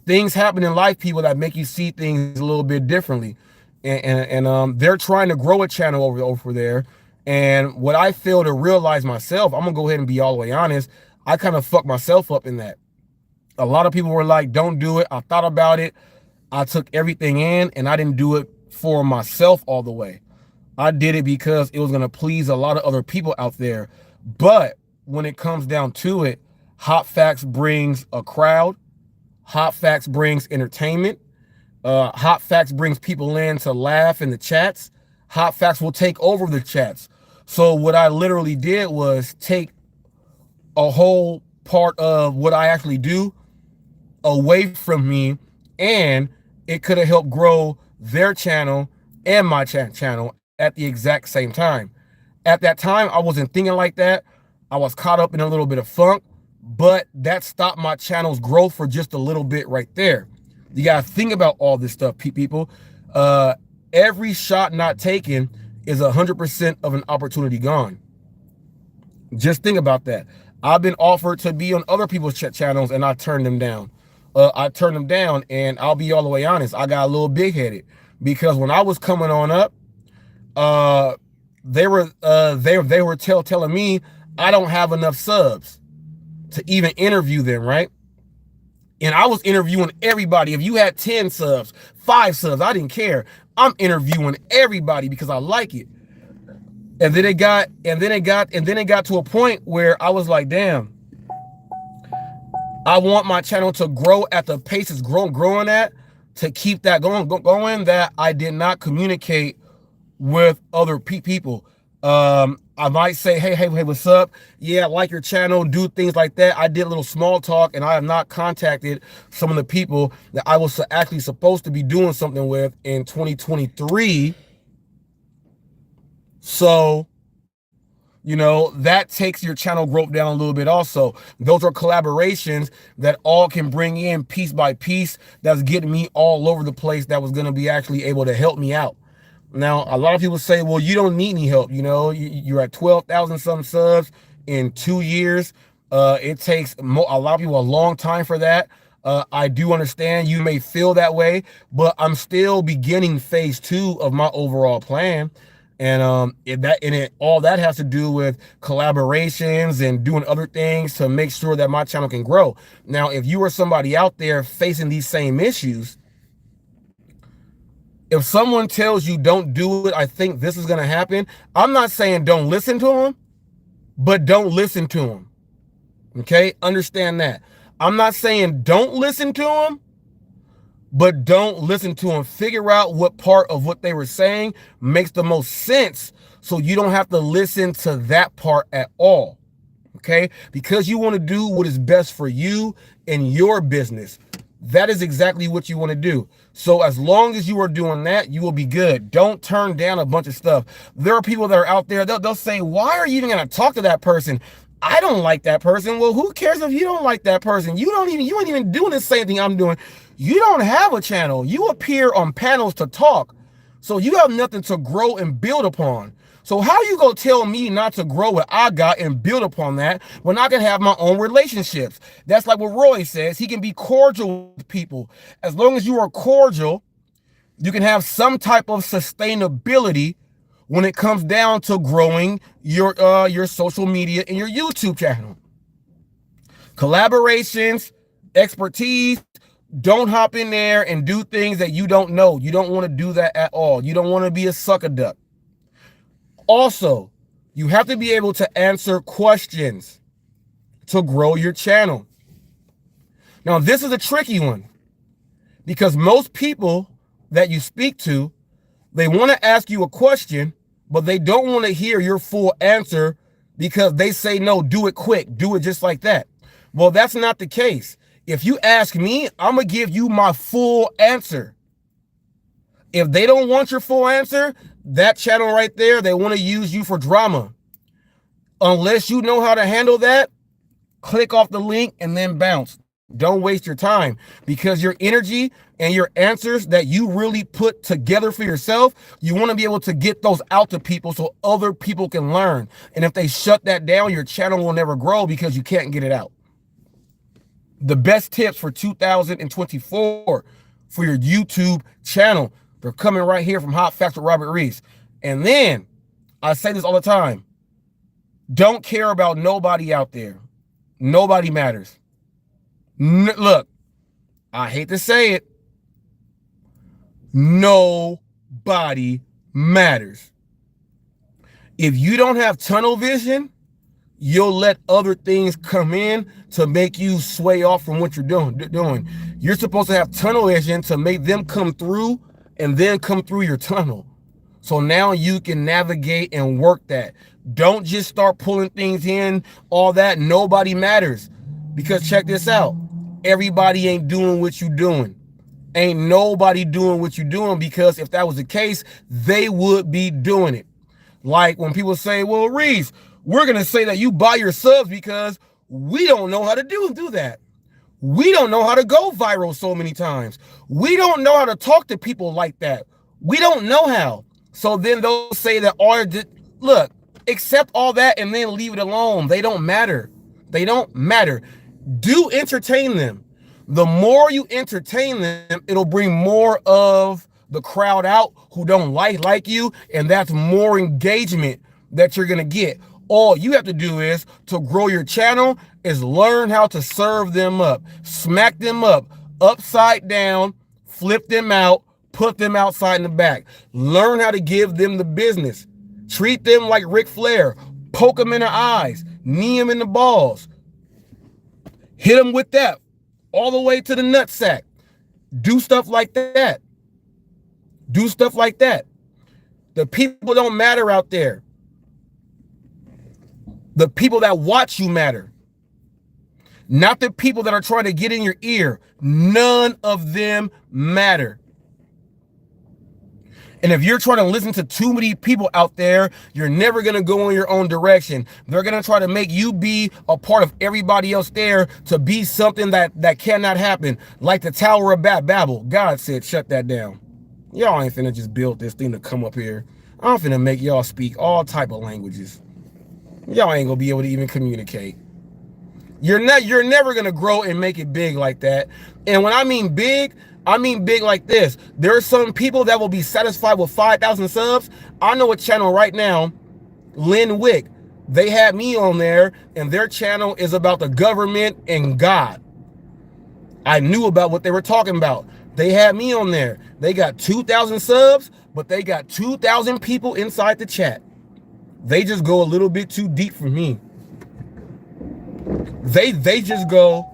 [SPEAKER 1] Things happen in life, people, that make you see things a little bit differently. And they're trying to grow a channel over there. And what I fail to realize myself, I'm going to go ahead and be all the way honest, I kind of fucked myself up in that. A lot of people were like, don't do it. I thought about it. I took everything in, and I didn't do it for myself all the way. I did it because it was going to please a lot of other people out there. But when it comes down to it, Hot Facts brings a crowd. Hot Facts brings entertainment. Hot Facts brings people in to laugh in the chats. Hot Facts will take over the chats. So what I literally did was take a whole part of what I actually do away from me, and it could have helped grow their channel and my channel at the exact same time. At that time, I wasn't thinking like that. I was caught up in a little bit of funk, but that stopped my channel's growth for just a little bit right there. You got to think about all this stuff, people. Every shot not taken is 100% of an opportunity gone. Just think about that. I've been offered to be on other people's channels, and I turned them down. And I'll be all the way honest. I got a little big-headed because when I was coming on up, they were telling me I don't have enough subs to even interview them, right? And I was interviewing everybody. If you had 10 subs, 5 subs, I didn't care. I'm interviewing everybody because I like it. And then it got to a point where I was like, damn, I want my channel to grow at the pace it's growing at, to keep that going, that I did not communicate with other people. I might say, hey, what's up? Yeah, I like your channel, do things like that. I did a little small talk, and I have not contacted some of the people that I was actually supposed to be doing something with in 2023. So, you know, that takes your channel growth down a little bit also. Those are collaborations that all can bring in piece by piece. That's getting me all over the place. That was going to be actually able to help me out. Now, a lot of people say, well, you don't need any help. You know, you're at 12,000 some subs in 2 years. It takes a lot of people a long time for that. I do understand you may feel that way, but I'm still beginning phase 2 of my overall plan. And all that has to do with collaborations and doing other things to make sure that my channel can grow. Now, if you are somebody out there facing these same issues, if someone tells you don't do it, I think this is going to happen, I'm not saying don't listen to them, but don't listen to them. Okay? Understand that. I'm not saying don't listen to them, but don't listen to them. Figure out what part of what they were saying makes the most sense so you don't have to listen to that part at all. Okay? Because you want to do what is best for you and your business. That is exactly what you want to do. So as long as you are doing that, you will be good. Don't turn down a bunch of stuff. There are people that are out there, they'll say, why are you even going to talk to that person? I don't like that person. Well, who cares if you don't like that person? You ain't even doing the same thing I'm doing. You don't have a channel. You appear on panels to talk. So you have nothing to grow and build upon. So how you gonna tell me not to grow what I got and build upon that when I can have my own relationships? That's like what Roy says. He can be cordial with people. As long as you are cordial, you can have some type of sustainability when it comes down to growing your social media and your YouTube channel. Collaborations, expertise, don't hop in there and do things that you don't know. You don't want to do that at all. You don't want to be a sucker duck. Also, you have to be able to answer questions to grow your channel. Now, this is a tricky one because most people that you speak to, they want to ask you a question, but they don't want to hear your full answer because they say, no, do it quick. Do it just like that. Well, that's not the case. If you ask me, I'm going to give you my full answer. If they don't want your full answer, that channel right there, they want to use you for drama. Unless you know how to handle that, click off the link and then bounce. Don't waste your time because your energy and your answers that you really put together for yourself, you want to be able to get those out to people so other people can learn. And if they shut that down, your channel will never grow because you can't get it out. The best tips for 2024 for your YouTube channel, they're coming right here from Hot Facts with Robert Reese. And then I say this all the time. Don't care about nobody out there. Nobody matters. Look, I hate to say it. Nobody matters. If you don't have tunnel vision, you'll let other things come in to make you sway off from what you're doing. You're supposed to have tunnel vision to make them come through and then come through your tunnel. So now you can navigate and work that. Don't just start pulling things in, all that. Nobody matters. Because check this out. Everybody ain't doing what you're doing. Ain't nobody doing what you're doing because if that was the case, they would be doing it. Like when people say, well, Reese, we're going to say that you buy your subs because we don't know how to do that. We don't know how to go viral so many times. We don't know how to talk to people like that. We don't know how. So then they'll say that, look, accept all that and then leave it alone. They don't matter. They don't matter. Do entertain them. The more you entertain them, it'll bring more of the crowd out who don't like you, and that's more engagement that you're going to get. All you have to do is to grow your channel is learn how to serve them up, smack them up, upside down, flip them out, put them outside in the back. Learn how to give them the business. Treat them like Ric Flair. Poke them in the eyes, knee them in the balls. Hit them with that all the way to the nutsack. Do stuff like that. Do stuff like that. The people don't matter out there. The people that watch you matter. Not the people that are trying to get in your ear. None of them matter. And if you're trying to listen to too many people out there, you're never going to go in your own direction. They're going to try to make you be a part of everybody else there to be something that cannot happen. Like the Tower of Babel. God said, shut that down. Y'all ain't finna just build this thing to come up here. I'm finna make y'all speak all type of languages. Y'all ain't gonna be able to even communicate. You're never gonna grow and make it big like that. And when I mean big like this. There are some people that will be satisfied with 5,000 subs. I know a channel right now, Lynn Wick. They had me on there, and their channel is about the government and God. I knew about what they were talking about. They had me on there. They got 2,000 subs, but they got 2,000 people inside the chat. They just go a little bit too deep for me. They just go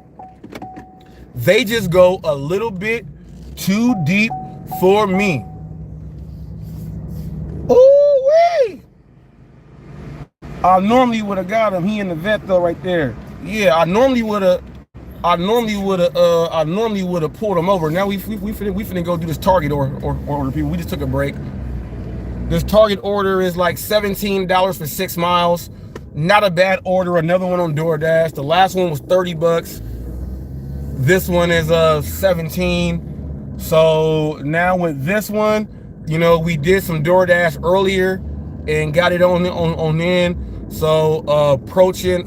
[SPEAKER 1] a little bit too deep for me. Ooh-wee! I normally would have got him. He in the vet though, right there. Yeah, I normally would have pulled him over. Now we finna go do this Target order, people. We just took a break. This Target order is like $17 for 6 miles. Not a bad order. Another one on DoorDash. The last one was 30 bucks. This one is 17. So now with this one, you know, we did some DoorDash earlier and got it on in. So approaching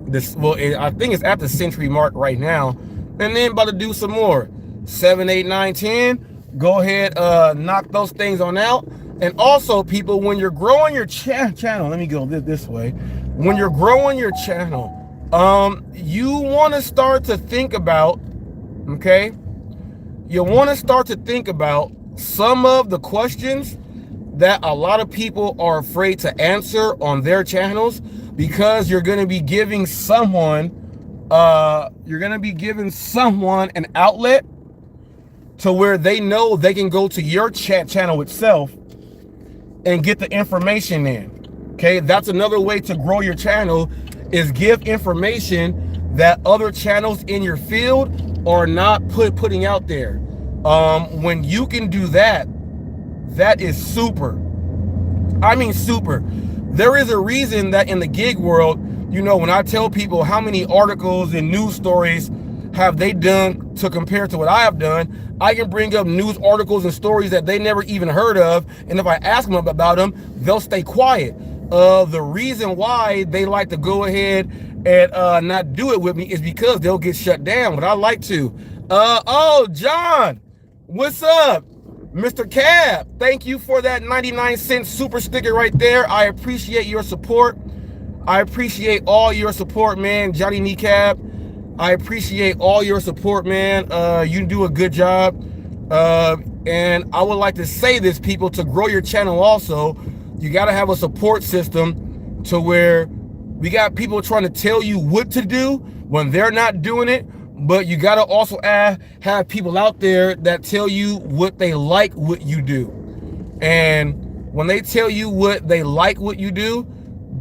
[SPEAKER 1] this, well, I think it's at the century mark right now, and then about to do some more 7, 8, 9, 10. Go ahead, knock those things on out. And also, people, when you're growing your channel, let me go this way. When you're growing your channel, you want to start to think about, okay, you want to start to think about some of the questions that a lot of people are afraid to answer on their channels, because you're going to be giving someone an outlet to where they know they can go to your channel itself and get the information in. Okay, that's another way to grow your channel, is give information that other channels in your field are not putting out there. When you can do that, that is super. I mean super. There is a reason that in the gig world, you know, when I tell people how many articles and news stories have they done to compare to what I have done, I can bring up news articles and stories that they never even heard of, and if I ask them about them, they'll stay quiet. The reason why they like to go ahead and not do it with me is because they'll get shut down, but I like to. Oh, John, what's up? Mr. Cab, thank you for that 99-cent super sticker right there. I appreciate your support. I appreciate all your support, man. Johnny Kneecap, I appreciate all your support, man. You do a good job. And I would like to say this, people, to grow your channel also, you got to have a support system to where we got people trying to tell you what to do when they're not doing it. But you got to also have people out there that tell you what they like what you do. And when they tell you what they like what you do,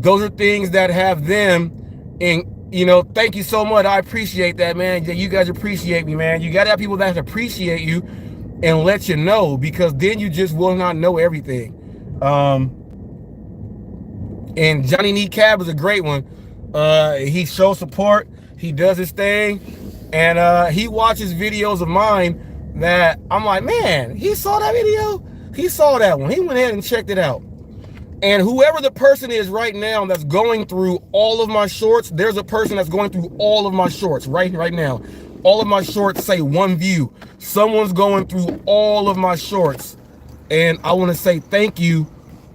[SPEAKER 1] those are things that have them in, you know, thank you so much. I appreciate that, man. You guys appreciate me, man. You got to have people that appreciate you and let you know, because then you just will not know everything. And Johnny Need Cab is a great one. He shows support. He does his thing. And he watches videos of mine that I'm like, man, he saw that video. He saw that one. He went ahead and checked it out. And whoever the person is right now that's going through all of my shorts, there's a person that's going through all of my shorts right now. All of my shorts say 1 view. Someone's going through all of my shorts. And I want to say thank you.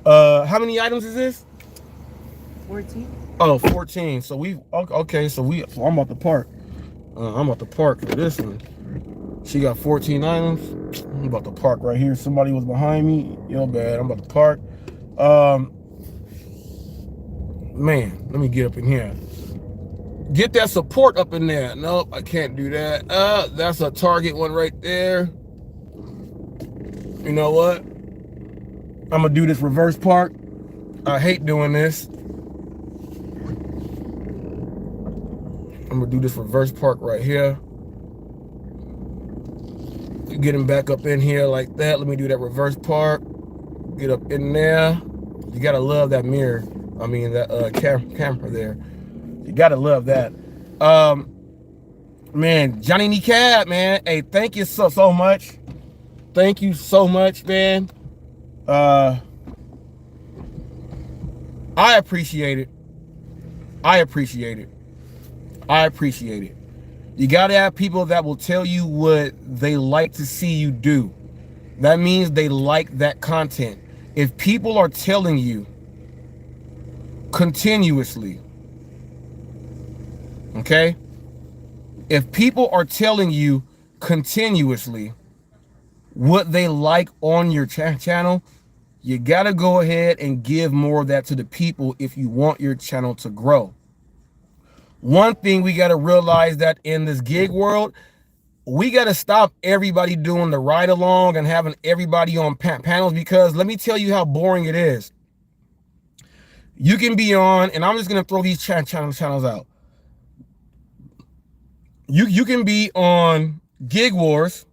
[SPEAKER 1] How many items is this?
[SPEAKER 2] 14.
[SPEAKER 1] Oh, 14. So okay, so I'm about to park. I'm about to park for this one. She got 14 items. I'm about to park right here. Somebody was behind me. Yo, bad. I'm about to park. Man, let me get up in here. Get that support up in there. Nope, I can't do that. That's a Target one right there. You know what? I'm gonna do this reverse park. I hate doing this. I'm gonna do this reverse park right here. Get him back up in here like that. Let me do that reverse park. Get up in there. You gotta love that mirror. I mean that camera there. You gotta love that. Man, Johnny Kneecap, man. Hey, thank you so much. Thank you so much, man. I appreciate it. I appreciate it. I appreciate it. You got to have people that will tell you what they like to see you do. That means they like that content. If people are telling you continuously, okay? If people are telling you continuously what they like on your channel, you got to go ahead and give more of that to the people if you want your channel to grow. One thing we got to realize that in this gig world, we got to stop everybody doing the ride along and having everybody on panels, because let me tell you how boring it is. You can be on, and I'm just going to throw these channels out. You can be on Gig Wars,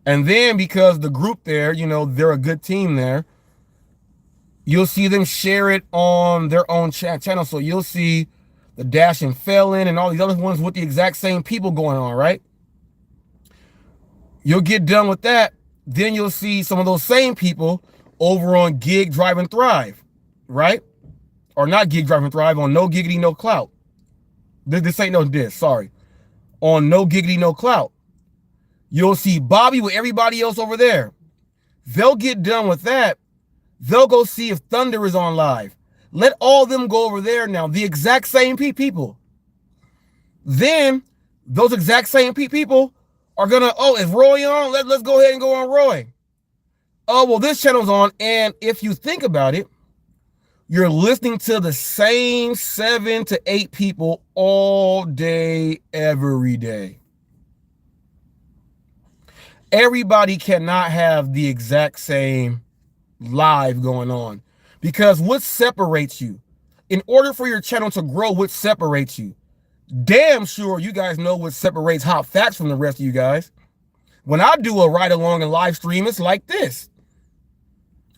[SPEAKER 1] and then because the group there, you know, they're a good team there, you'll see them share it on their own channel. So you'll see the Dash and Felon and all these other ones with the exact same people going on, right? You'll get done with that. Then you'll see some of those same people over on Gig, Drive, and Thrive, right? Or not Gig, Drive, and Thrive, on No Giggity, No Clout. This ain't no diss, sorry. On No Giggity, No Clout. You'll see Bobby with everybody else over there. They'll get done with that. They'll go see if Thunder is on live. Let all them go over there now. The exact same people. Then those exact same people are gonna, oh, is Roy on? Let's go ahead and go on Roy. Oh, well, this channel's on. And if you think about it, you're listening to the same 7 to 8 people all day, every day. Everybody cannot have the exact same live going on, because what separates you? In order for your channel to grow, what separates you? Damn sure you guys know what separates HotFacts from the rest of you guys. When I do a ride along and live stream, it's like this.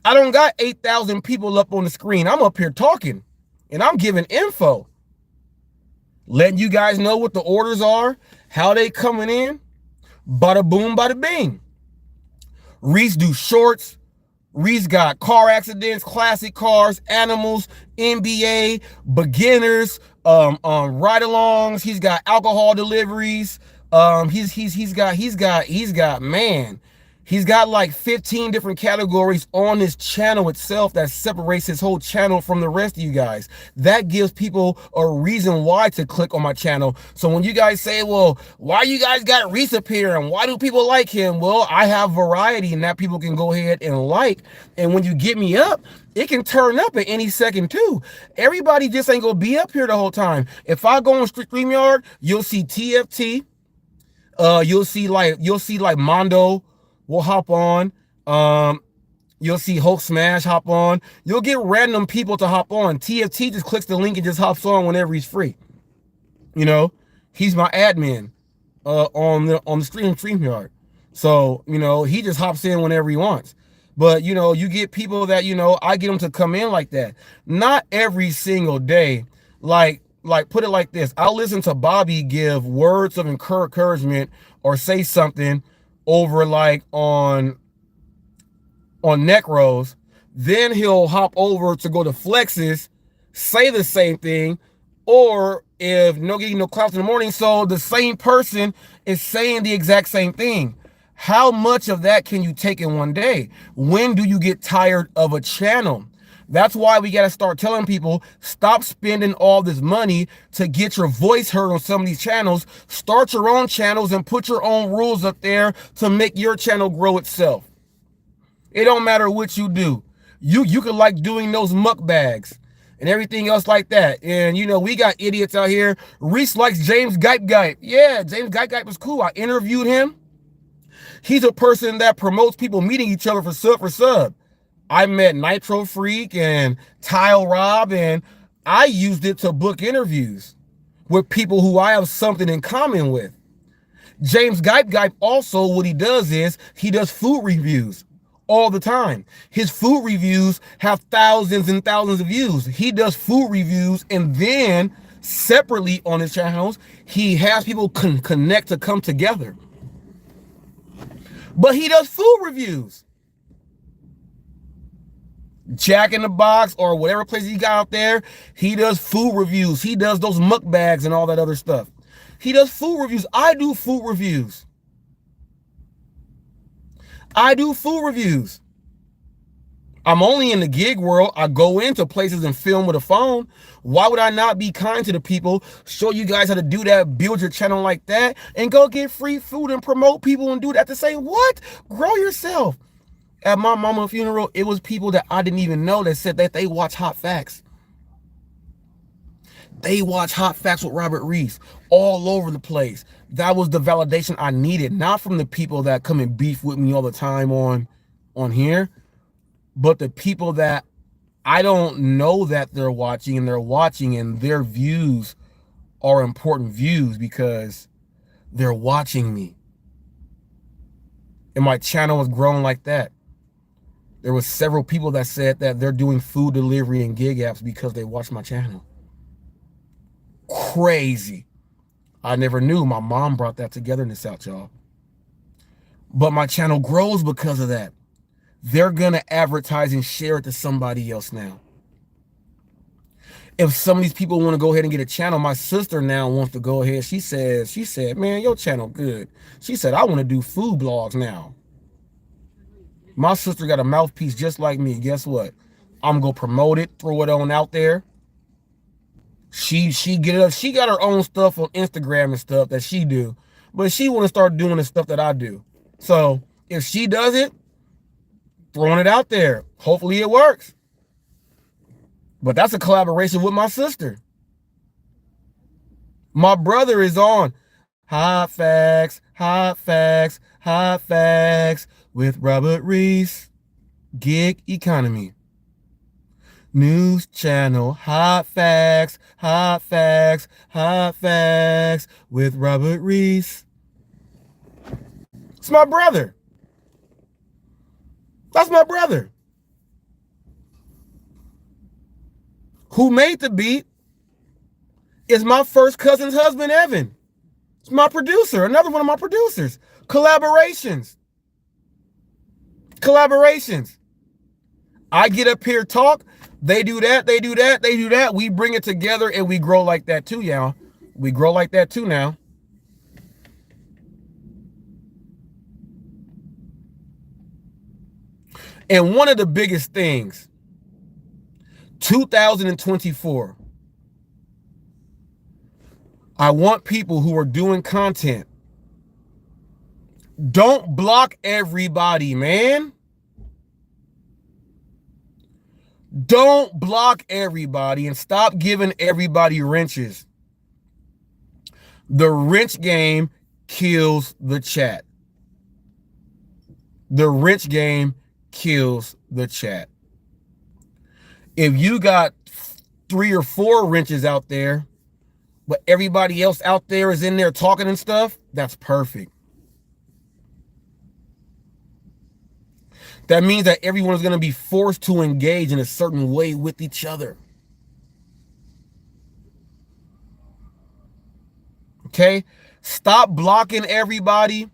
[SPEAKER 1] I don't got 8,000 people up on the screen. I'm up here talking and I'm giving info, letting you guys know what the orders are, how they coming in. Bada boom, bada bing. Reese do shorts. Reese got car accidents, classic cars, animals, NBA, beginners, ride-alongs. He's got alcohol deliveries. He's got like 15 different categories on his channel itself that separates his whole channel from the rest of you guys. That gives people a reason why to click on my channel. So when you guys say, well, why you guys got Reese up here and why do people like him? Well, I have variety and that people can go ahead and like. And when you get me up, it can turn up at any second too. Everybody just ain't gonna be up here the whole time. If I go on StreamYard, you'll see TFT. You'll see like Mondo will hop on. You'll see Hulk Smash hop on. You'll get random people to hop on. TFT just clicks the link and just hops on whenever he's free. You know, he's my admin on the StreamYard. So, you know, he just hops in whenever he wants. But, you know, you get people that, you know, I get them to come in like that. Not every single day. Like put it like this. I'll listen to Bobby give words of encouragement or say something over like on Necros. Then he'll hop over to go to Flexes, say the same thing. Or if No Getting No Clouds in the morning, so the same person is saying the exact same thing. How much of that can you take in one day? When do you get tired of a channel? That's why we got to start telling people, stop spending all this money to get your voice heard on some of these channels. Start your own channels and put your own rules up there to make your channel grow itself. It don't matter what you do. You could like doing those mukbangs and everything else like that. And, you know, we got idiots out here. Reese likes James Gype. Yeah, James Gype was cool. I interviewed him. He's a person that promotes people meeting each other for sub. I met Nitro Freak and Tile Rob, and I used it to book interviews with people who I have something in common with. James Gype also, what he does is he does food reviews all the time. His food reviews have thousands and thousands of views. He does food reviews, and then separately on his channels, he has people connect to come together. But he does food reviews. Jack in the Box or whatever place he got out there, he does food reviews. He does those mukbangs and all that other stuff. He does food reviews. I do food reviews. I'm only in the gig world. I go into places and film with a phone. Why would I not be kind to the people, show you guys how to do that, build your channel like that, and go get free food and promote people and do that to say, what? Grow yourself. At my mama's funeral, it was people that I didn't even know that said that they watch HotFacts. They watch HotFacts with Robert Reese all over the place. That was the validation I needed, not from the people that come and beef with me all the time on here, but the people that I don't know that they're watching, and their views are important views because they're watching me. And my channel has grown like that. There was several people that said that they're doing food delivery and gig apps because they watch my channel. Crazy. I never knew. My mom brought that togetherness out, y'all. but my channel grows because of that. They're going to advertise and share it to somebody else now. If some of these people want to go ahead and get a channel, my sister now wants to go ahead. She said, man, your channel good. She said, I want to do food blogs now. My sister got a mouthpiece just like me. Guess what? I'm going to promote it, throw it on out there. She got her own stuff on Instagram and stuff that she do, but she want to start doing the stuff that I do. So if she does it, throwing it out there, hopefully it works. But that's a collaboration with my sister. My brother is on Hot Facts, Hot Facts, Hot Facts with Robert Reese, Gig Economy. News channel, Hot Facts, Hot Facts, Hot Facts with Robert Reese. It's my brother. That's my brother. Who made the beat is my first cousin's husband, Evan. It's my producer, another one of my producers. Collaborations. I get up here, talk. They do that, they do that, they do that. We bring it together and we grow like that too, y'all. We grow like that too now. And one of the biggest things, 2024, I want people who are doing content, don't block everybody, man. Don't block everybody and stop giving everybody wrenches. The wrench game kills the chat. The wrench game kills the chat. If you got 3 or 4 wrenches out there, but everybody else out there is in there talking and stuff, that's perfect. That means that everyone is going to be forced to engage in a certain way with each other. Okay? Stop blocking everybody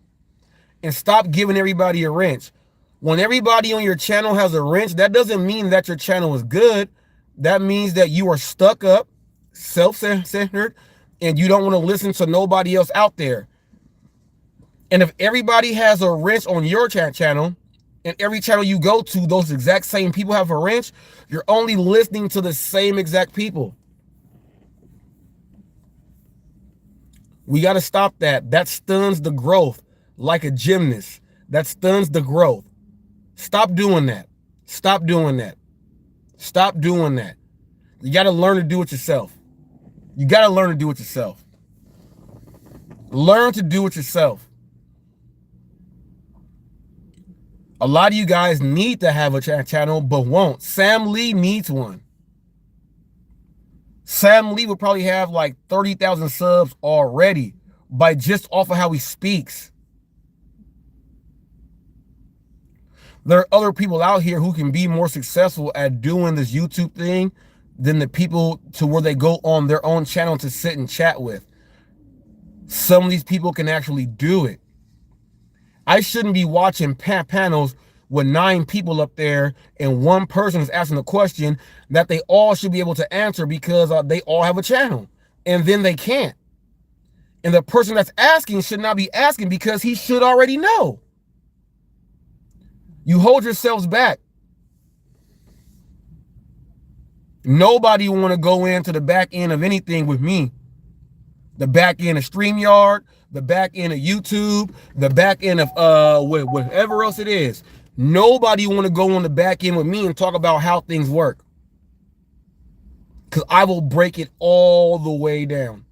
[SPEAKER 1] and stop giving everybody a wrench. When everybody on your channel has a wrench, that doesn't mean that your channel is good. That means that you are stuck up, self-centered, and you don't want to listen to nobody else out there. And if everybody has a wrench on your channel, and every channel you go to, those exact same people have a wrench, you're only listening to the same exact people. We got to stop that. That stuns the growth like a gymnast. That stuns the growth. Stop doing that. Stop doing that. Stop doing that. You got to learn to do it yourself. You got to learn to do it yourself. Learn to do it yourself. A lot of you guys need to have a channel, but won't. Sam Lee needs one. Sam Lee will probably have like 30,000 subs already by just off of how he speaks. There are other people out here who can be more successful at doing this YouTube thing than the people to where they go on their own channel to sit and chat with. Some of these people can actually do it. I shouldn't be watching panels with 9 people up there and one person is asking a question that they all should be able to answer because they all have a channel, and then they can't. And the person that's asking should not be asking because he should already know. You hold yourselves back. Nobody want to go into the back end of anything with me. The back end of StreamYard, the back end of YouTube, the back end of whatever else it is. Nobody want to go on the back end with me and talk about how things work. Because I will break it all the way down.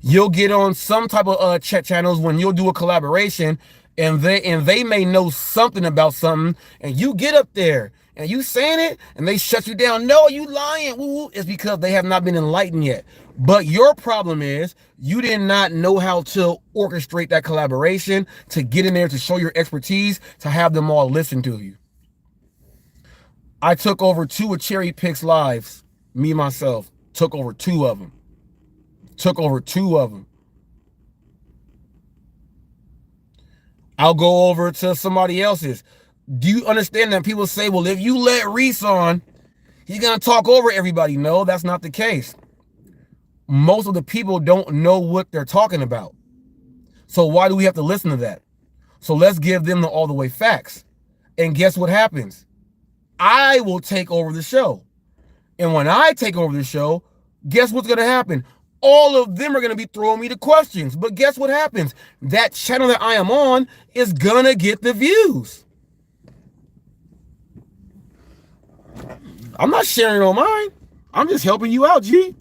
[SPEAKER 1] You'll get on some type of chat channels when you'll do a collaboration and they may know something about something, and you get up there and you saying it and they shut you down. No, you lying. Woo-woo. It's because they have not been enlightened yet. But your problem is you did not know how to orchestrate that collaboration, to get in there, to show your expertise, to have them all listen to you. I took over 2 of Cherry Pick's lives. Me, myself, took over 2 of them. Took over 2 of them. I'll go over to somebody else's. Do you understand that people say, well, if you let Reese on, he's going to talk over everybody? No, that's not the case. Most of the people don't know what they're talking about. So why do we have to listen to that? So let's give them the all the way facts. And guess what happens? I will take over the show. And when I take over the show, guess what's going to happen? All of them are going to be throwing me the questions. But guess what happens? That channel that I am on is going to get the views. I'm not sharing on mine. I'm just helping you out, G.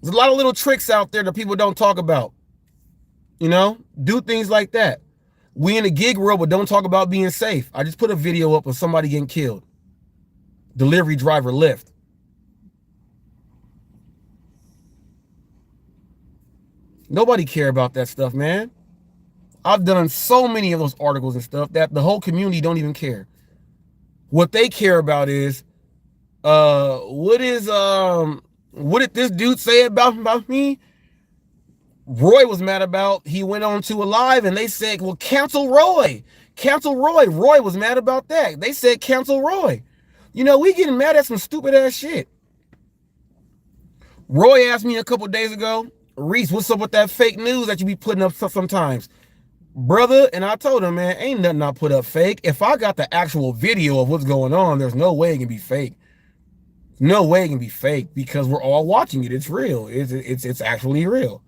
[SPEAKER 1] There's a lot of little tricks out there that people don't talk about. You know, do things like that. We in the gig world, but don't talk about being safe. I just put a video up of somebody getting killed. Delivery driver Lyft. Nobody care about that stuff, man. I've done so many of those articles and stuff that the whole community don't even care. What they care about is, what did this dude say about me? Roy was mad about, he went on to a live and they said, well, cancel Roy. Cancel Roy. Roy was mad about that. They said cancel Roy. You know, we getting mad at some stupid ass shit. Roy asked me a couple days ago, Reese, what's up with that fake news that you be putting up sometimes? Brother, and I told him, man, ain't nothing I put up fake. If I got the actual video of what's going on, there's no way it can be fake. No way it can be fake because we're all watching it. It's real. It's actually real.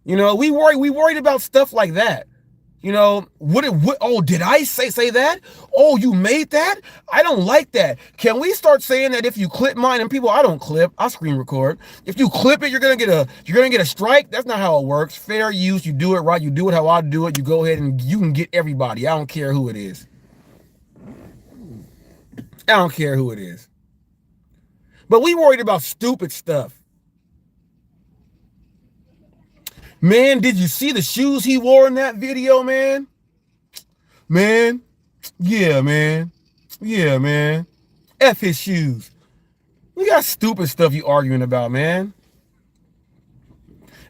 [SPEAKER 1] You know, we worried about stuff like that. You know, oh, did I say that? Oh, you made that? I don't like that. Can we start saying that if you clip mine, and people, I don't clip, I screen record. If you clip it, you're gonna get a strike. That's not how it works. Fair use, you do it right, you do it how I do it, you go ahead and you can get everybody. I don't care who it is. I don't care who it is. But we worried about stupid stuff. Man, did you see the shoes he wore in that video, man? Man, yeah, man. Yeah, man. F his shoes. We got stupid stuff you arguing about, man.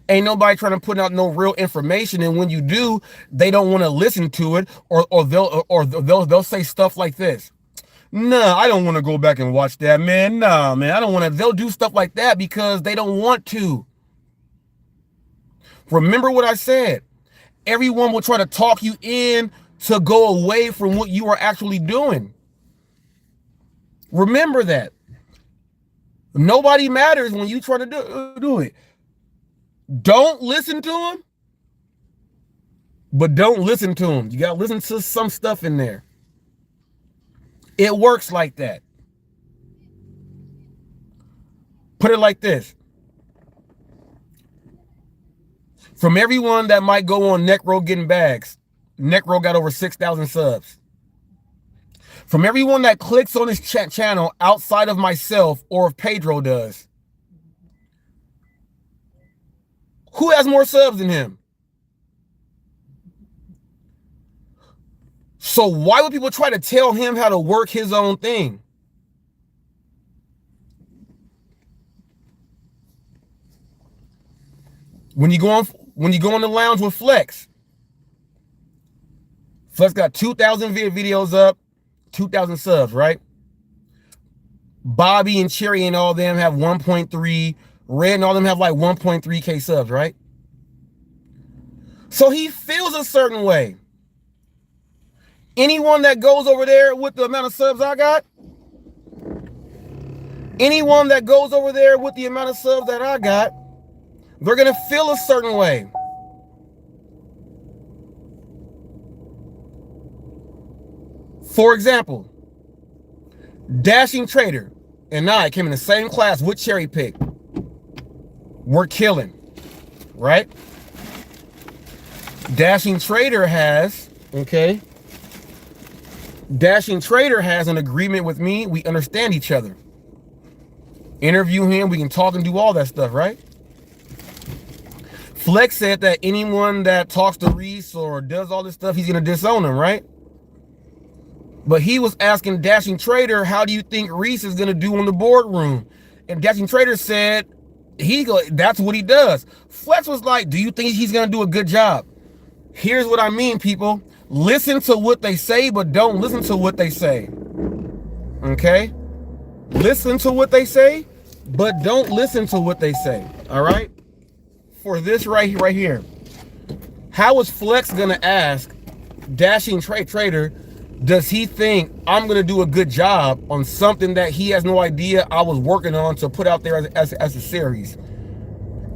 [SPEAKER 1] Ain't nobody trying to put out no real information, and when you do, they don't want to listen to it, or they'll say stuff like this. Nah, I don't want to go back and watch that, man. Nah, man, I don't want to. They'll do stuff like that because they don't want to. Remember what I said. Everyone will try to talk you in to go away from what you are actually doing. Remember that. Nobody matters when you try to do it. Don't listen to them, but don't listen to them. You got to listen to some stuff in there. It works like that. Put it like this. From everyone that might go on Necro getting bags, Necro got over 6,000 subs. From everyone that clicks on his channel outside of myself or if Pedro does, who has more subs than him? So why would people try to tell him how to work his own thing? When you go in the lounge with Flex got 2,000 videos up, 2,000 subs, right? Bobby and Cherry and all them have 1.3, Red and all them have like 1.3K subs, right? So he feels a certain way. Anyone that goes over there with the amount of subs I got, anyone that goes over there with the amount of subs that I got, they're going to feel a certain way. For example, Dashing Trader and I came in the same class with Cherry Pick. We're killing, right? Dashing Trader has, okay? Dashing Trader has an agreement with me. We understand each other. Interview him, we can talk and do all that stuff, right? Flex said that anyone that talks to Reese or does all this stuff, he's going to disown him, right? But he was asking Dashing Trader, how do you think Reese is going to do in the boardroom? And Dashing Trader said, That's what he does. Flex was like, do you think he's gonna do a good job? Here's what I mean, people. Listen to what they say, but don't listen to what they say. Okay? Listen to what they say, but don't listen to what they say. All right? For this right here. How is Flex gonna ask Dashing Trader, does he think I'm gonna do a good job on something that he has no idea I was working on to put out there as a series?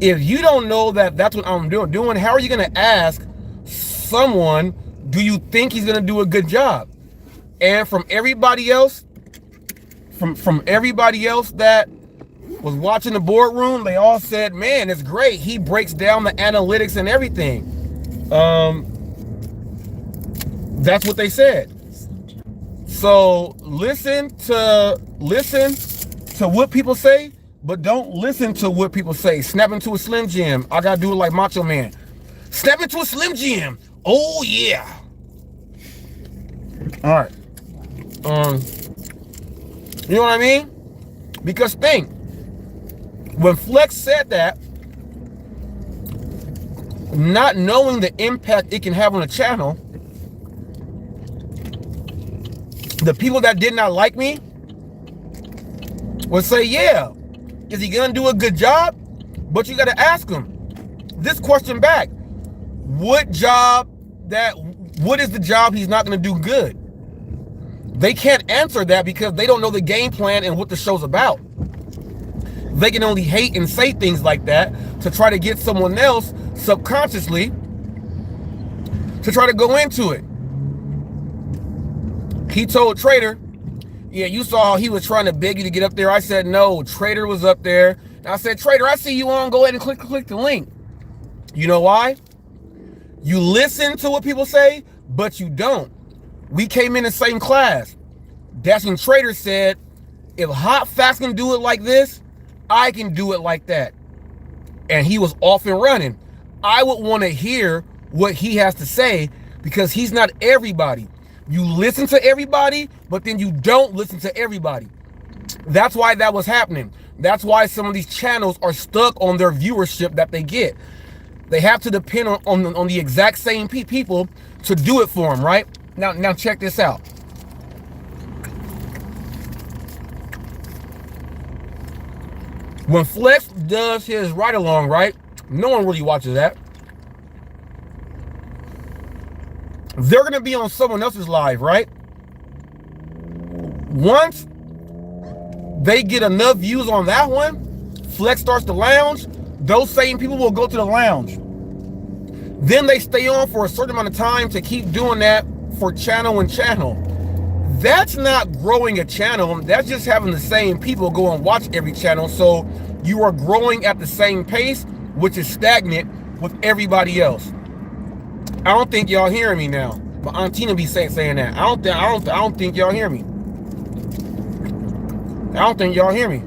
[SPEAKER 1] If you don't know that that's what I'm doing, how are you gonna ask someone, do you think he's gonna do a good job? And from everybody else, from everybody else that was watching the boardroom, they all said, man, it's great. He breaks down the analytics and everything. That's what they said. So listen to what people say, but don't listen to what people say. Snap into a Slim Jim. I gotta do it like Macho Man. Snap into a Slim Jim. Oh yeah. All right. You know what I mean? Because think, when Flex said that, not knowing the impact it can have on a channel, the people that did not like me would say, yeah, is he gonna do a good job? But you gotta ask him this question back. What is the job he's not gonna do good? They can't answer that because they don't know the game plan and what the show's about. They can only hate and say things like that to try to get someone else subconsciously to try to go into it. He told Trader, yeah, you saw how he was trying to beg you to get up there. I said, no, Trader was up there. And I said, Trader, I see you on. Go ahead and click the link. You know why? You listen to what people say, but you don't. We came in the same class. That's when Trader said, if HotFacts can do it like this, I can do it like that. And he was off and running. I would want to hear what he has to say because he's not everybody. You listen to everybody, but then you don't listen to everybody. That's why that was happening. That's why some of these channels are stuck on their viewership that they get. They have to depend on the exact same people to do it for them, right? Now check this out. When Flex does his ride along, right? No one really watches that. They're gonna be on someone else's live, right? Once they get enough views on that one, Flex starts the lounge, those same people will go to the lounge. Then they stay on for a certain amount of time to keep doing that for channel and channel. That's not growing a channel. That's just having the same people go and watch every channel. So you are growing at the same pace, which is stagnant with everybody else. I don't think y'all hearing me now. But Auntina be saying that. I don't think y'all hear me. I don't think y'all hear me.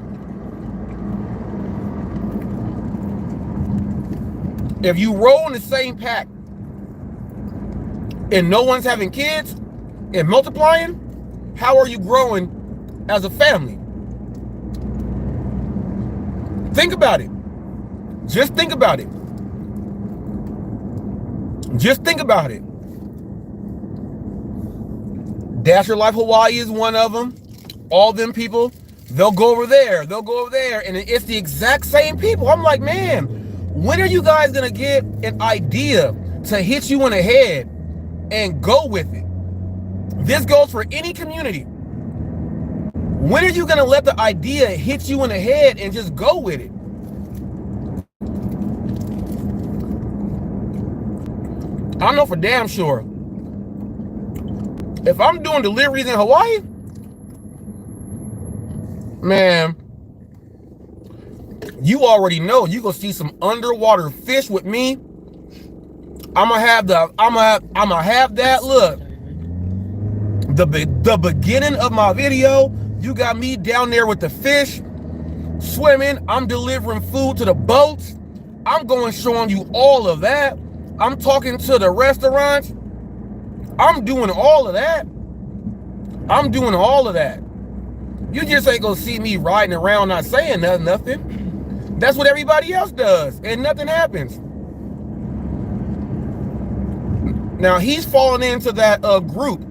[SPEAKER 1] If you roll in the same pack and no one's having kids and multiplying, how are you growing as a family? Think about it. Just think about it. Just think about it. Dash Your Life Hawaii is one of them. All them people, they'll go over there. They'll go over there. And it's the exact same people. I'm like, man, when are you guys going to get an idea to hit you in the head and go with it? This goes for any community. When are you going to let the idea hit you in the head and just go with it? I know for damn sure. If I'm doing deliveries in Hawaii, man, you already know you gonna see some underwater fish with me. I'ma have that look. The beginning of my video, you got me down there with the fish, swimming. I'm delivering food to the boats. I'm going showing you all of that. I'm talking to the restaurants. I'm doing all of that. I'm doing all of that. You just ain't gonna see me riding around not saying nothing. That's what everybody else does, and nothing happens. Now he's falling into that group.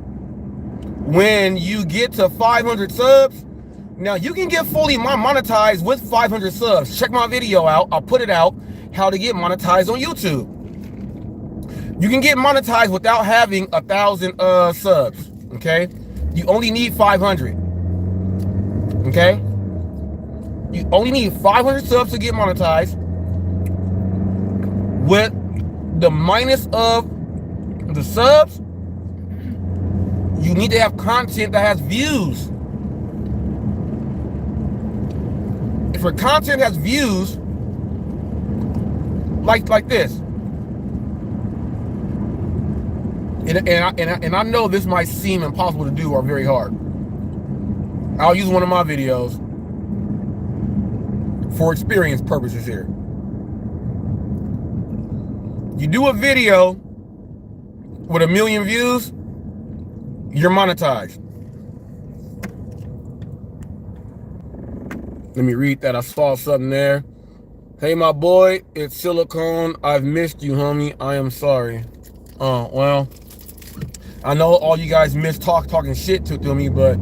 [SPEAKER 1] When you get to 500 subs, now you can get fully monetized with 500 subs. Check my video out. I'll put it out, how to get monetized on YouTube. You can get monetized without having 1,000 subs, okay? You only need 500, okay? You only need 500 subs to get monetized. With the minus of the subs, you need to have content that has views. If your content has views, like this, and I know this might seem impossible to do or very hard. I'll use one of my videos for experience purposes here. You do a video with 1 million views, you're monetized. Let me read that. I saw something there. Hey, my boy, it's Silicone. I've missed you, homie. I am sorry. Oh, well, I know all you guys miss talking shit to me, but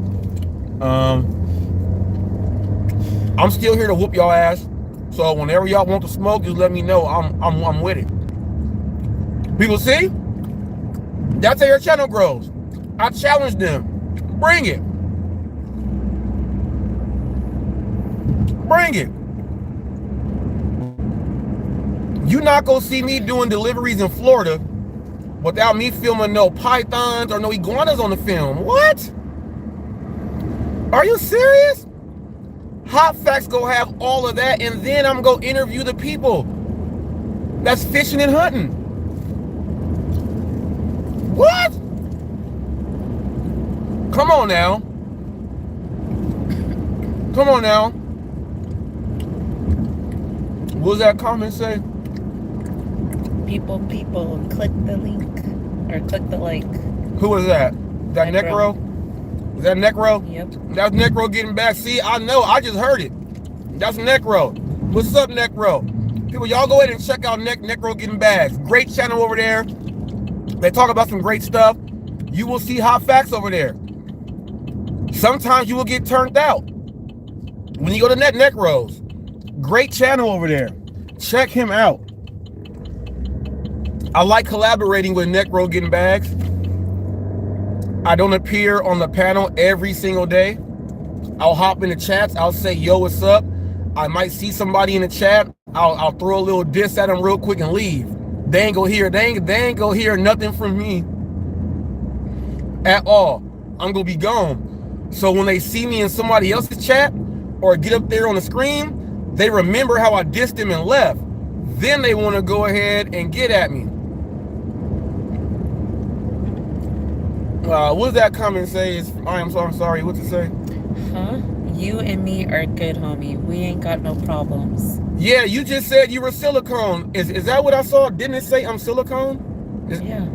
[SPEAKER 1] I'm still here to whoop y'all ass. So whenever y'all want to smoke, just let me know. I'm with it. People see? That's how your channel grows. I challenge them. Bring it. Bring it. You're not gonna see me doing deliveries in Florida without me filming no pythons or no iguanas on the film. What? Are you serious? Hot Facts go have all of that, and then I'm gonna interview the people that's fishing and hunting. What? Come on now. Come on now. What does that comment say?
[SPEAKER 2] People, click the link or click the like.
[SPEAKER 1] Who is that? That Necro? Is that Necro?
[SPEAKER 2] Yep.
[SPEAKER 1] That's Necro getting back. See, I know. I just heard it. That's Necro. What's up, Necro? People, y'all go ahead and check out Necro Getting Bags. Great channel over there. They talk about some great stuff. You will see hot facts over there. Sometimes you will get turned out when you go to Necros. Great channel over there. Check him out. I like collaborating with Necro Getting Bags. I don't appear on the panel every single day. I'll hop in the chats. I'll say, yo, what's up? I might see somebody in the chat. I'll throw a little diss at them real quick and leave. They ain't gonna hear nothing from me at all. I'm gonna be gone. So when they see me in somebody else's chat or get up there on the screen, they remember how I dissed them and left. Then they want to go ahead and get at me. What does that comment say? I'm sorry. What's it say?
[SPEAKER 2] Huh? You and me are good, homie. We ain't got no problems.
[SPEAKER 1] Yeah, you just said you were silicone. Is that what I saw? Didn't it say I'm silicone?
[SPEAKER 2] Yeah.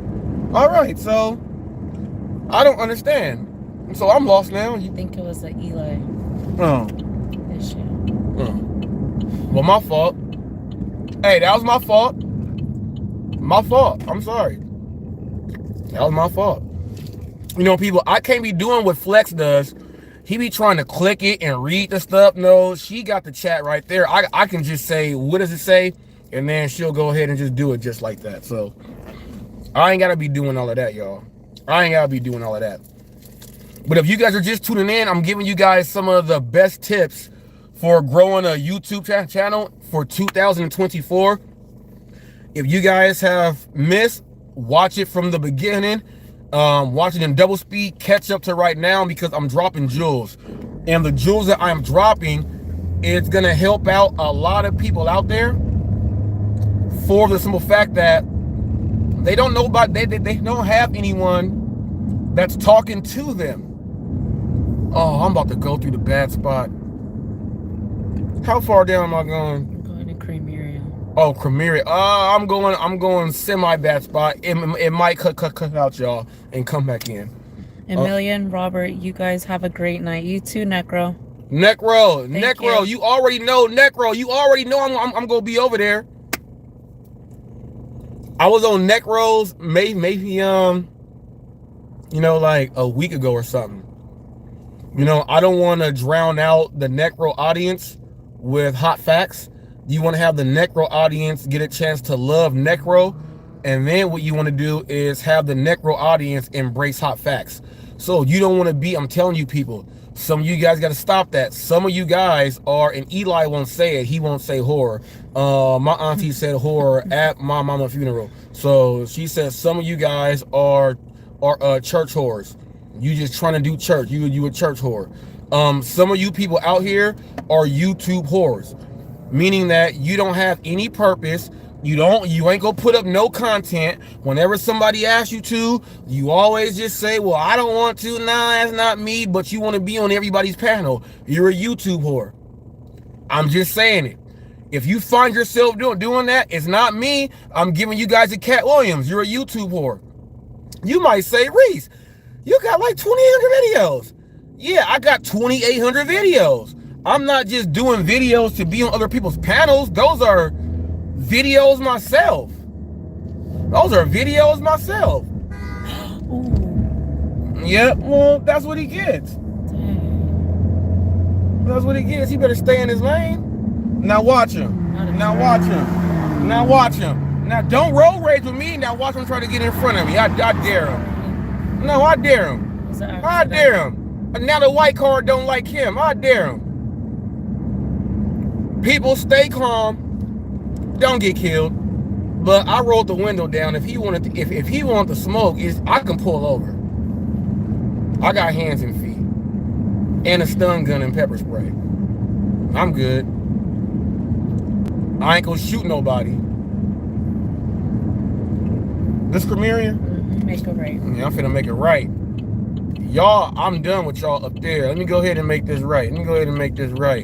[SPEAKER 1] All right, so I don't understand. So I'm lost now.
[SPEAKER 2] I think it was an Eli
[SPEAKER 1] Oh.
[SPEAKER 2] issue.
[SPEAKER 1] Oh. Well, my fault. Hey, that was my fault. My fault. I'm sorry. That was my fault. You know, people, I can't be doing what Flex does. He be trying to click it and read the stuff. No, she got the chat right there. I can just say, what does it say? And then she'll go ahead and just do it just like that. So I ain't got to be doing all of that, y'all. I ain't got to be doing all of that. But if you guys are just tuning in, I'm giving you guys some of the best tips for growing a YouTube channel for 2024. If you guys have missed, watch it from the beginning. Watch it in double speed, catch up to right now, because I'm dropping jewels. And the jewels that I'm dropping, it's gonna help out a lot of people out there, for the simple fact that they don't know about, they don't have anyone that's talking to them. Oh, I'm about to go through the bad spot. How far down am I going?
[SPEAKER 2] I'm going to Cremeria.
[SPEAKER 1] Oh, Cremeria. I'm going semi-bad spot. It might cut out, y'all, and come back in.
[SPEAKER 2] Emilian, Robert, you guys have a great night. You too, Necro.
[SPEAKER 1] Necro, you already know, Necro, you already know I'm gonna be over there. I was on Necro's maybe you know, like a week ago or something. You know, I don't want to drown out the Necro audience with hot facts. You want to have the Necro audience get a chance to love Necro, and then what you want to do is have the Necro audience embrace hot facts. So you don't want to be, I'm telling you people, some of you guys got to stop that. Some of you guys are, and Eli won't say it, he won't say horror. My auntie said horror at my mama's funeral. So she said some of you guys are church whores. You just trying to do church. You a church whore. Some of you people out here are YouTube whores, meaning that you don't have any purpose. You ain't gonna put up no content. Whenever somebody asks you to, you always just say, well, I don't want to. Nah, that's not me. But you want to be on everybody's panel. You're a YouTube whore. I'm just saying it. If you find yourself doing that, it's not me. I'm giving you guys a Cat Williams. You're a YouTube whore. You might say, Reese, you got like 2,800 videos. Yeah, I got 2,800 videos. I'm not just doing videos to be on other people's panels. Those are videos myself. Ooh. Yeah, well, that's what he gets. Dang. That's what he gets. He better stay in his lane. Now watch him. Now watch him. Now don't road rage with me. Now watch him try to get in front of me. I dare him. No, I dare him. I dare him. And now the white card don't like him. I dare him. People, stay calm. Don't get killed. But I rolled the window down. If he wanted to smoke, I can pull over. I got hands and feet. And a stun gun and pepper spray. I'm good. I ain't gonna shoot nobody. This Cremerian?
[SPEAKER 2] Make it right.
[SPEAKER 1] Yeah, I'm finna make it right. Y'all, I'm done with y'all up there. Let me go ahead and make this right.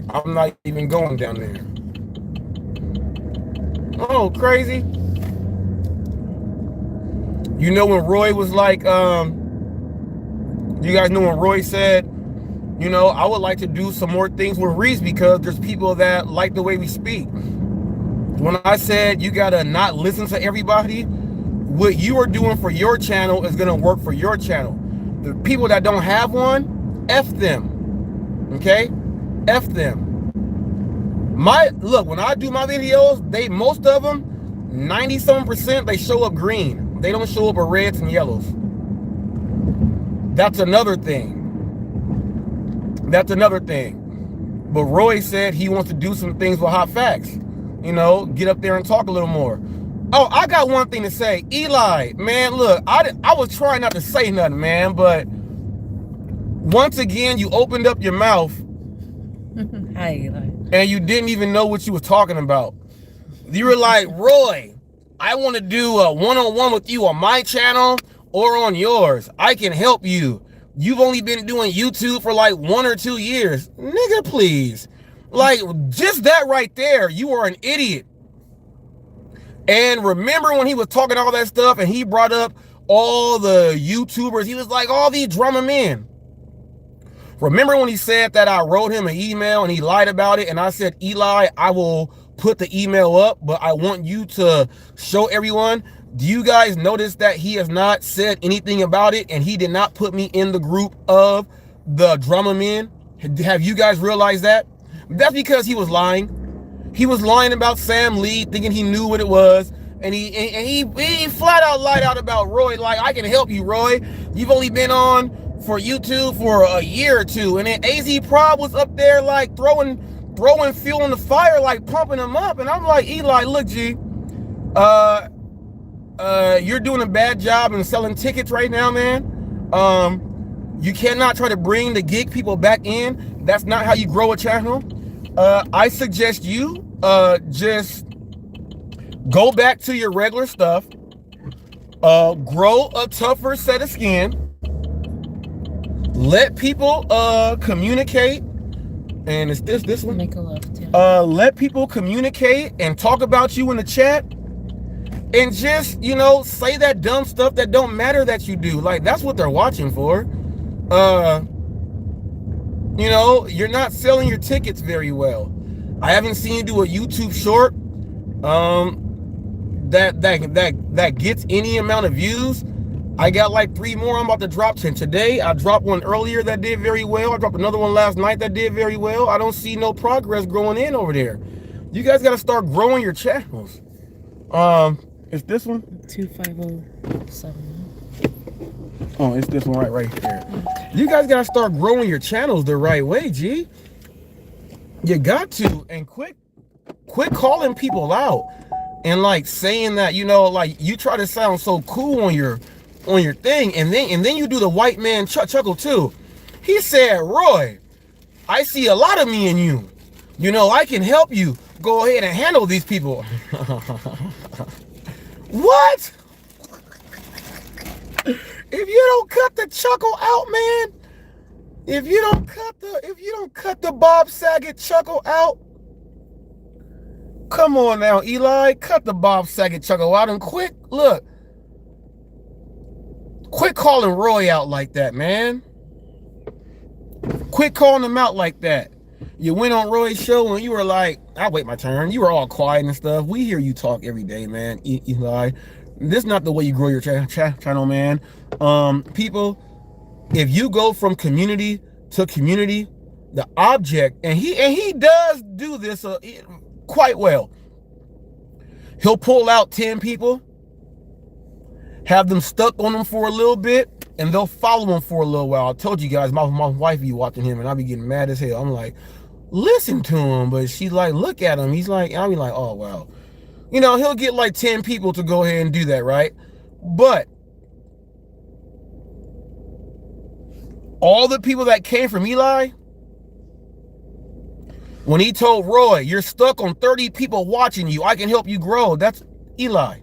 [SPEAKER 1] I'm not even going down there. Oh, crazy. You know when Roy was like, you guys know when Roy said, you know, I would like to do some more things with Reese because there's people that like the way we speak. When I said you gotta not listen to everybody, what you are doing for your channel is gonna work for your channel. The people that don't have one, F them. Okay? F them. Look, when I do my videos, most of them, 90-some%, they show up green. They don't show up with reds and yellows. That's another thing. But Roy said he wants to do some things with hot facts. You know, get up there and talk a little more. Oh, I got one thing to say. Eli, man, look, I was trying not to say nothing, man, but once again, you opened up your mouth.
[SPEAKER 2] Hi, Eli.
[SPEAKER 1] And you didn't even know what you was talking about. You were like, Roy, I want to do a one-on-one with you on my channel or on yours. I can help you. You've only been doing YouTube for like 1 or 2 years. Nigga, please. Like, just that right there, you are an idiot. And remember when he was talking all that stuff and he brought up all the YouTubers, he was like, all these drama men. Remember when he said that I wrote him an email and he lied about it, and I said, Eli, I will put the email up, but I want you to show everyone. Do you guys notice that he has not said anything about it, and he did not put me in the group of the drama men? Have you guys realized that? That's because he was lying. He was lying about Sam Lee, thinking he knew what it was, and he flat out lied out about Roy. Like, I can help you, Roy. You've only been on for YouTube for a year or two, and then AZ Prob was up there like throwing fuel in the fire, like pumping him up, and I'm like, Eli, look, G, you're doing a bad job in selling tickets right now, man. You cannot try to bring the gig people back in. That's not how you grow a channel. I suggest you just go back to your regular stuff, grow a tougher set of skin, let people communicate, and it's this one.
[SPEAKER 2] Make a love too.
[SPEAKER 1] Let people communicate and talk about you in the chat, and just, you know, say that dumb stuff that don't matter that you do. Like, that's what they're watching for. You know, you're not selling your tickets very well. I haven't seen you do a YouTube short that gets any amount of views. I got like 3 more I'm about to drop today. I dropped one earlier that did very well. I dropped another one last night that did very well. I don't see no progress growing in over there. You guys got to start growing your channels. Is this one?
[SPEAKER 2] 2507.
[SPEAKER 1] Oh, it's this one right there. You guys got to start growing your channels the right way, G. You got to. And quit calling people out and like saying that, you know, like you try to sound so cool on your thing, and then you do the white man chuckle too. He said, Roy, I see a lot of me in you. You know, I can help you. Go ahead and handle these people. What? If you don't cut the chuckle out, man, if you don't cut the Bob Saget chuckle out, come on now, Eli, cut the Bob Saget chuckle out and quit calling Roy out like that, man. Quit calling him out like that. You went on Roy's show and you were like, I'll wait my turn. You were all quiet and stuff. We hear you talk every day, man. Eli, this is not the way you grow your channel, man. People, if you go from community to community, the object, and he does do this quite well. He'll pull out 10 people, have them stuck on them for a little bit, and they'll follow him for a little while. I told you guys, my wife be watching him, and I'll be getting mad as hell. I'm like, listen to him, but she's like, look at him. He's like, I'll be like, oh, wow. You know, he'll get like 10 people to go ahead and do that, right? But all the people that came from Eli, when he told Roy, you're stuck on 30 people watching you, I can help you grow. That's Eli.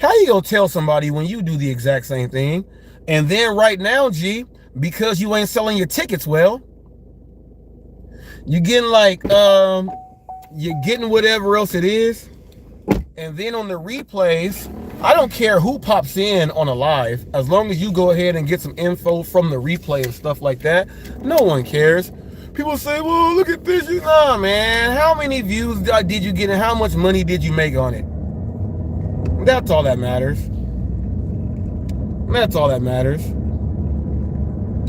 [SPEAKER 1] How you gonna tell somebody when you do the exact same thing? And then right now, G, because you ain't selling your tickets well, you're getting like, you're getting whatever else it is. And then on the replays, I don't care who pops in on a live, as long as you go ahead and get some info from the replay and stuff like that, no one cares. People say, well, look at this. Nah, man, how many views did you get and how much money did you make on it? That's all that matters. That's all that matters.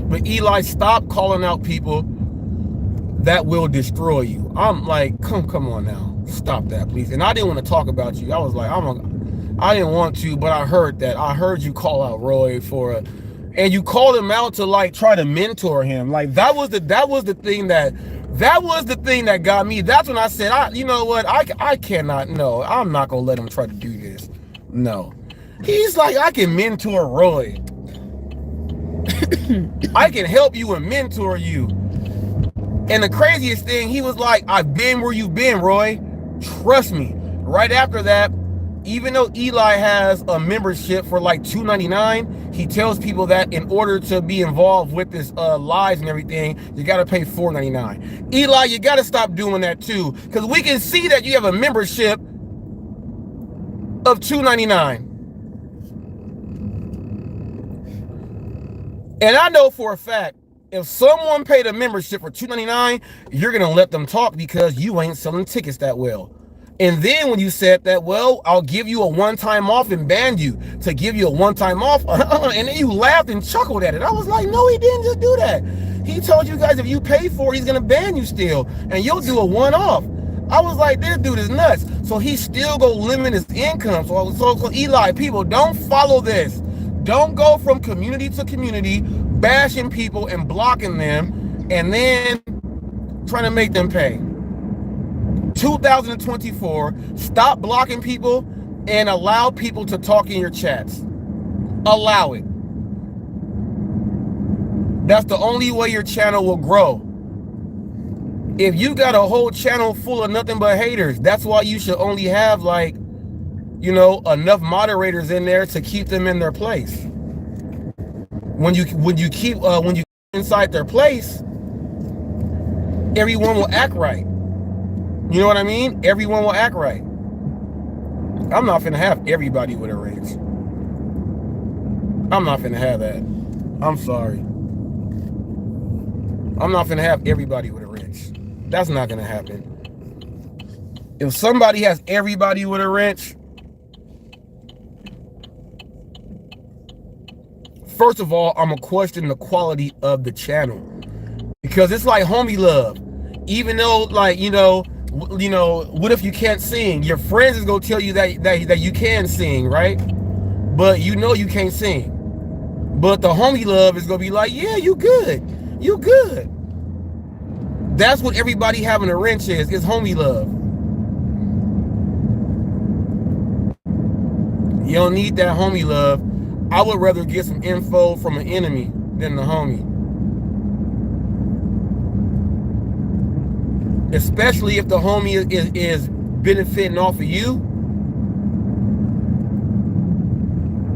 [SPEAKER 1] But Eli, stop calling out people that will destroy you. I'm like, come on now. Stop that, please. And I didn't want to talk about you. I was like, I didn't want to, but I heard you call out Roy and you called him out to like try to mentor him. Like that was the thing that got me. That's when I said, you know what? I cannot, no, I'm not gonna let him try to do this. No. He's like, I can mentor Roy. I can help you and mentor you. And the craziest thing, he was like, I've been where you've been, Roy. Trust me. Right after that, even though Eli has a membership for like $2.99, he tells people that in order to be involved with this lives and everything, you got to pay $4.99. Eli, you got to stop doing that too, because we can see that you have a membership of $2.99. And I know for a fact, if someone paid a membership for $2.99, you're going to let them talk because you ain't selling tickets that well. And then when you said that, well, I'll give you a one-time off and ban you to give you a one-time off. And then you laughed and chuckled at it. I was like, no, he didn't just do that. He told you guys if you pay for it, he's going to ban you still. And you'll do a one-off. I was like, this dude is nuts. So he still go limit his income. So Eli, people, don't follow this. Don't go from community to community, bashing people and blocking them, and then trying to make them pay. 2024, stop blocking people and allow people to talk in your chats. Allow it. That's the only way your channel will grow. If you got a whole channel full of nothing but haters, that's why you should only have like, you know, enough moderators in there to keep them in their place. When you keep inside their place, everyone will act right. You know what I mean? Everyone will act right. I'm not finna have everybody with a raise. I'm not finna have that. I'm sorry. I'm not gonna have everybody with a wrench. That's not gonna happen. If somebody has everybody with a wrench, first of all, I'm gonna question the quality of the channel, because it's like homie love. Even though, like, what if you can't sing? Your friends is gonna tell you that you can sing, right? But you can't sing. But the homie love is gonna be like, yeah, you good. That's what everybody having a wrench is homie love. You don't need that homie love. I would rather get some info from an enemy than the homie. Especially if the homie is benefiting off of you.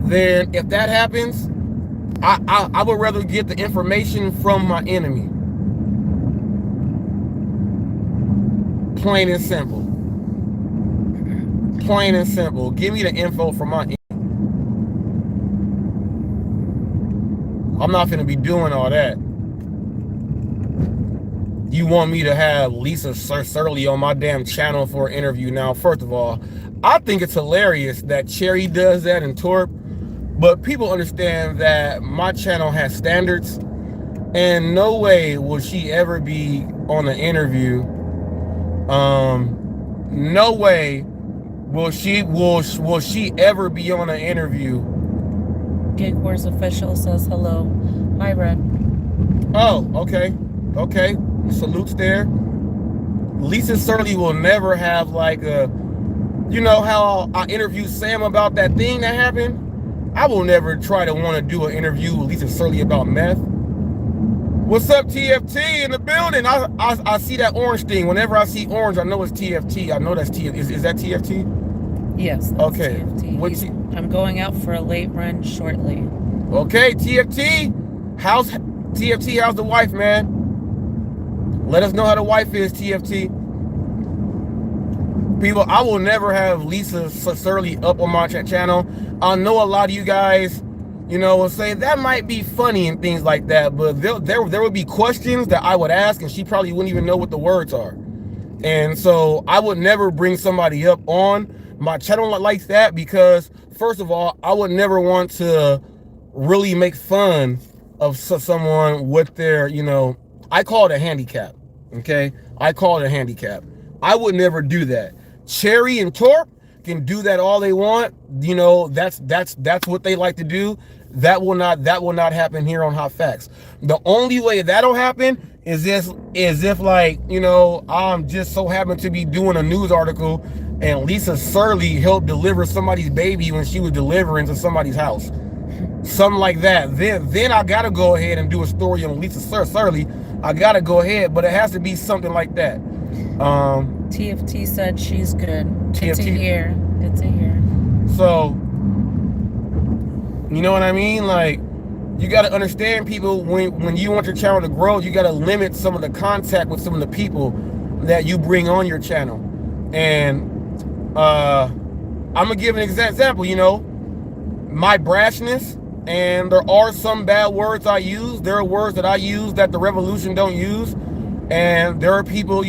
[SPEAKER 1] Then if that happens, I would rather get the information from my enemy. Plain and simple. Plain and simple. Give me the info from my enemy. I'm not gonna be doing all that. You want me to have Lisa Surly on my damn channel for an interview? Now, first of all, I think it's hilarious that Cherry does that and Torp, but people understand that my channel has standards, and no way will she ever be on an interview. No way will she ever be on an interview.
[SPEAKER 2] Gig Wars Official says hello. Hi, Red.
[SPEAKER 1] Oh, okay. Salutes there. Lisa Surly will never have like a, how I interviewed Sam about that thing that happened? I will never try to want to do an interview with Lisa Surly about meth. What's up, TFT in the building? I see that orange thing. Whenever I see orange, I know it's TFT. I know that's TFT. Is that TFT?
[SPEAKER 2] Yes, that's
[SPEAKER 1] okay.
[SPEAKER 2] TFT. I'm going out for a late run shortly.
[SPEAKER 1] Okay, TFT. How's the wife, man? Let us know how the wife is, TFT. People, I will never have Lisa Surly up on my channel. I know a lot of you guys, will say that might be funny and things like that, but there would be questions that I would ask and she probably wouldn't even know what the words are. And so I would never bring somebody up on my channel like that, because first of all, I would never want to really make fun of someone with their, I call it a handicap, okay? I call it a handicap. I would never do that. Cherry and Torp can do that all they want. That's what they like to do. That will not happen here on Hot Facts. The only way that'll happen is if like, I'm just so happen to be doing a news article and Lisa Surly helped deliver somebody's baby when she was delivering to somebody's house. Something like that. Then I gotta go ahead and do a story on Lisa Surly. I gotta go ahead, but it has to be something like that.
[SPEAKER 2] TFT said she's good.
[SPEAKER 1] TFT.
[SPEAKER 2] Good to hear. Good to hear.
[SPEAKER 1] So, you know what I mean? Like, you gotta understand, people, when you want your channel to grow, you gotta limit some of the contact with some of the people that you bring on your channel. And I'm gonna give an example, my brashness, and there are some bad words I use. There are words that I use that the revolution don't use. And there are people,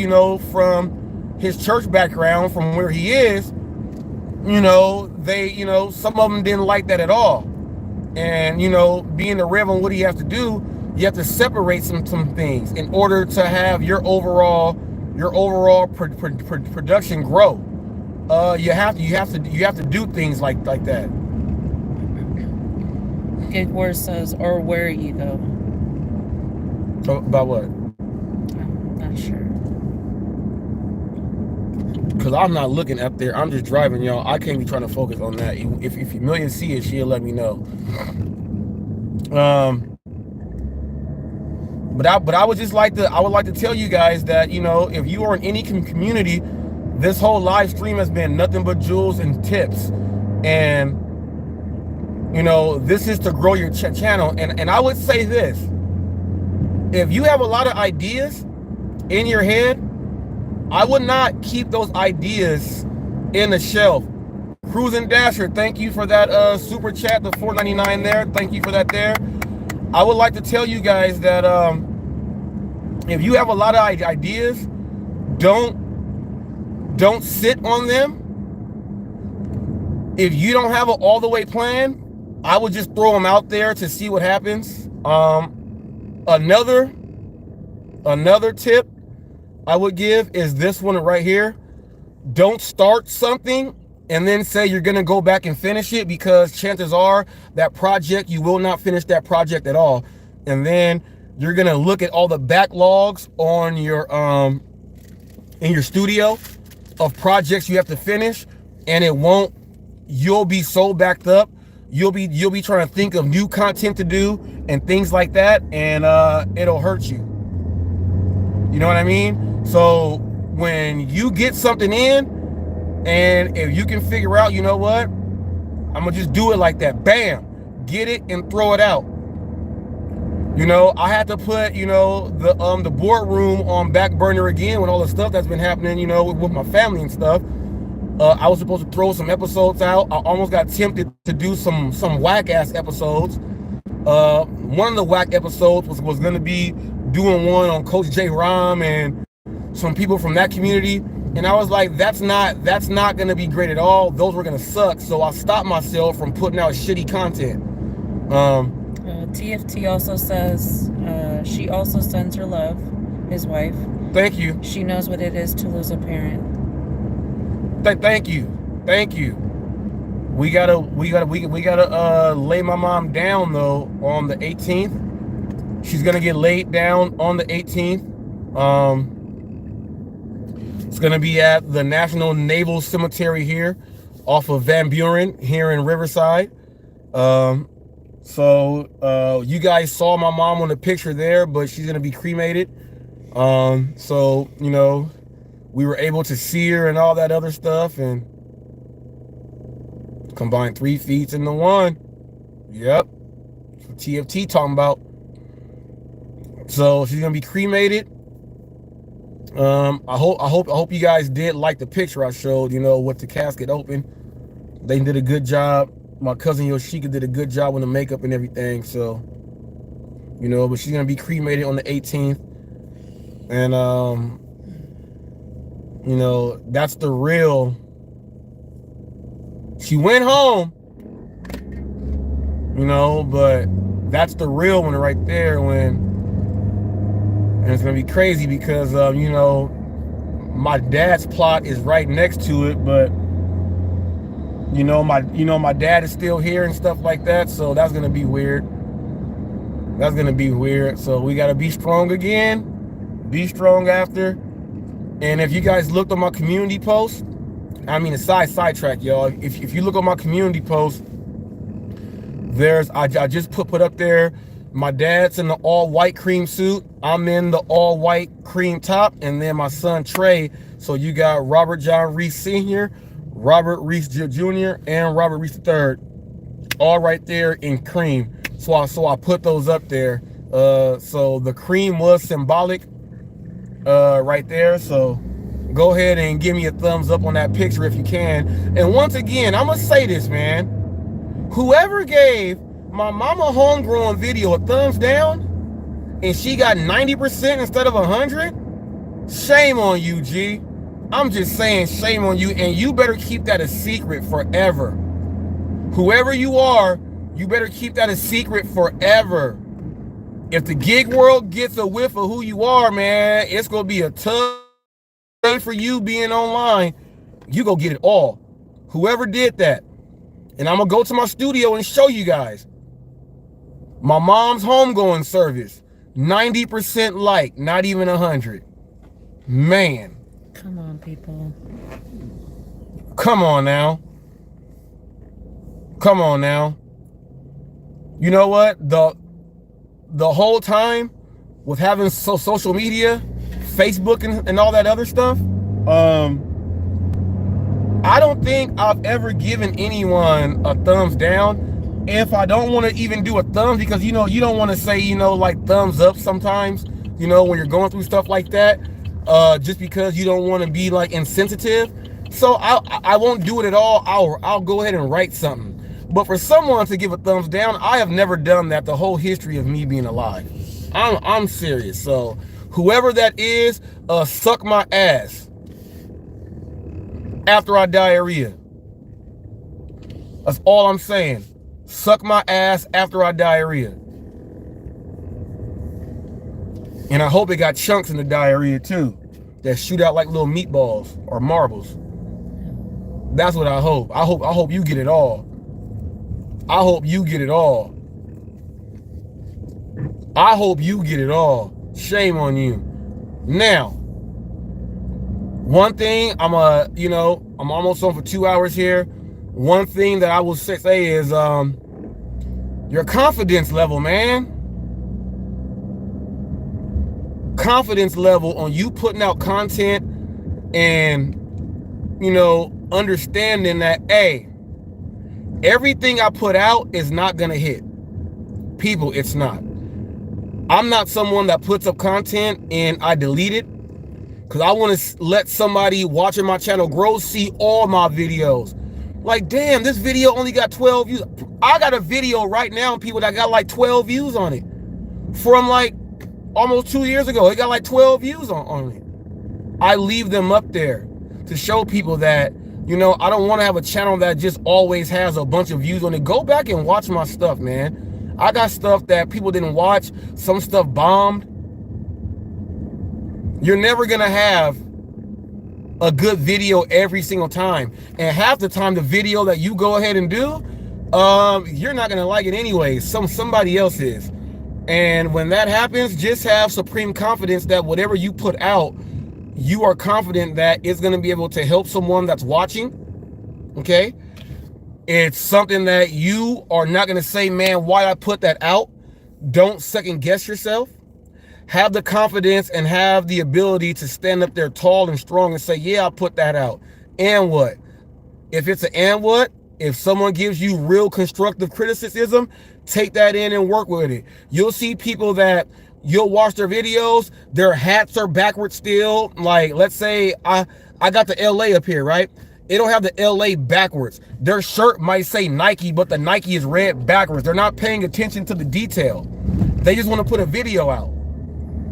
[SPEAKER 1] from his church background, from where he is, they, some of them didn't like that at all. And, being the rev on what he has to do, you have to separate some things in order to have your overall production grow. You have to do things like that.
[SPEAKER 2] Gig Wars says, or where you go.
[SPEAKER 1] About what?
[SPEAKER 2] I'm not sure.
[SPEAKER 1] Because I'm not looking up there. I'm just driving, y'all. I can't be trying to focus on that. If Million see it, she'll let me know. But I would like to tell you guys that, if you are in any community, this whole live stream has been nothing but jewels and tips. And this is to grow your channel. And I would say this: if you have a lot of ideas in your head, I would not keep those ideas in the shelf. Cruising Dasher, thank you for that super chat, the $4.99 there. Thank you for that there. I would like to tell you guys that If you have a lot of ideas, don't sit on them. If you don't have an all the way plan, I would just throw them out there to see what happens. Another tip I would give is this one right here. Don't start something and then say you're going to go back and finish it, because chances are that project, you will not finish that project at all. And then you're going to look at all the backlogs on your in your studio of projects you have to finish, and you'll be so backed up. You'll be trying to think of new content to do and things like that, and it'll hurt you. You know what I mean? So when you get something in, and if you can figure out, you know what, I'm gonna just do it like that, bam, get it and throw it out. You know, I had to put, you know, the boardroom on back burner again with all the stuff that's been happening, you know, with my family and stuff. I was supposed to throw some episodes out. I almost got tempted to do some whack ass episodes. One of the whack episodes was going to be doing one on Coach J. Rom and some people from that community, and I was like, that's not going to be great at all. Those were going to suck. So I stopped myself from putting out shitty content.
[SPEAKER 2] TFT also says she also sends her love, his wife.
[SPEAKER 1] Thank you.
[SPEAKER 2] She knows what it is to lose a parent.
[SPEAKER 1] Thank you. We gotta lay my mom down though on the 18th. She's gonna get laid down on the 18th. It's gonna be at the National Naval Cemetery here, off of Van Buren here in Riverside. So you guys saw my mom on the picture there, but she's gonna be cremated. So you know, we were able to see her and all that other stuff, and combine 3 feet into 1. Yep, that's what TFT talking about. So she's gonna be cremated. I hope you guys did like the picture I showed, you know, with the casket open. They did a good job. My cousin Yoshika did a good job with the makeup and everything. So, you know, but she's gonna be cremated on the 18th, and you know, that's the real. She went home, you know, but that's the real one right there. And it's gonna be crazy because you know, my dad's plot is right next to it, but you know, my dad is still here and stuff like that, so that's gonna be weird. So we gotta be strong again, be strong after. And if you guys looked on my community post, I mean, a sidetrack, y'all. If you look on my community post, I just put up there, my dad's in the all white cream suit, I'm in the all white cream top, and then my son Trey. So you got Robert John Reese Sr., Robert Reese Jr., and Robert Reese III, all right there in cream. So I put those up there. So the cream was symbolic right there. So go ahead and give me a thumbs up on that picture if you can. And once again, I'm gonna say this, man. Whoever gave my mama homegrown video a thumbs down and she got 90% instead of 100, shame on you, G. I'm just saying, shame on you, and you better keep that a secret forever. Whoever you are, you better keep that a secret forever. If the gig world gets a whiff of who you are, man, it's gonna be a tough day for you being online. You go get it all. Whoever did that. And I'm gonna go to my studio and show you guys. My mom's homegoing service, 90% like, not even 100. Man.
[SPEAKER 2] Come on, people.
[SPEAKER 1] Come on now. Come on now. You know what? The whole time with having social media, Facebook and all that other stuff, I don't think I've ever given anyone a thumbs down. If I don't want to even do a thumbs, because, you know, you don't want to say, you know, like thumbs up sometimes, you know, when you're going through stuff like that, just because you don't want to be like insensitive. So I won't do it at all. I'll go ahead and write something. But for someone to give a thumbs down, I have never done that the whole history of me being alive. I'm serious. So Whoever that is, suck my ass after I diarrhea. That's all I'm saying. Suck my ass after I diarrhea. And I hope it got chunks in the diarrhea too, that shoot out like little meatballs or marbles. That's what I hope. I hope you get it all. I hope you get it all. I hope you get it all. Shame on you. Now, one thing, I'm almost on for 2 hours here. One thing that I will say is your confidence level, man. Confidence level on you putting out content and, understanding that, hey, everything I put out is not going to hit. People, it's not. I'm not someone that puts up content and I delete it, because I want to let somebody watching my channel grow see all my videos. Like, damn, this video only got 12 views. I got a video right now, people, that got like 12 views on it. From like almost 2 years ago, it got like 12 views on it. I leave them up there to show people that, I don't want to have a channel that just always has a bunch of views on it. Go back and watch my stuff, man. I got stuff that people didn't watch. Some stuff bombed. You're never going to have a good video every single time. And half the time, the video that you go ahead and do, you're not going to like it anyway. Somebody else is. And when that happens, just have supreme confidence that whatever you put out, you are confident that it's going to be able to help someone that's watching. Okay? It's something that you are not going to say, man, why I put that out? Don't second guess yourself. Have the confidence and have the ability to stand up there tall and strong and say, yeah, I put that out. And what? If it's an and what? If someone gives you real constructive criticism, take that in and work with it. You'll see people that you'll watch their videos, their hats are backwards still. Like, let's say I got the LA up here, right? It'll have the LA backwards. Their shirt might say Nike, but the Nike is red backwards. They're not paying attention to the detail. They just want to put a video out.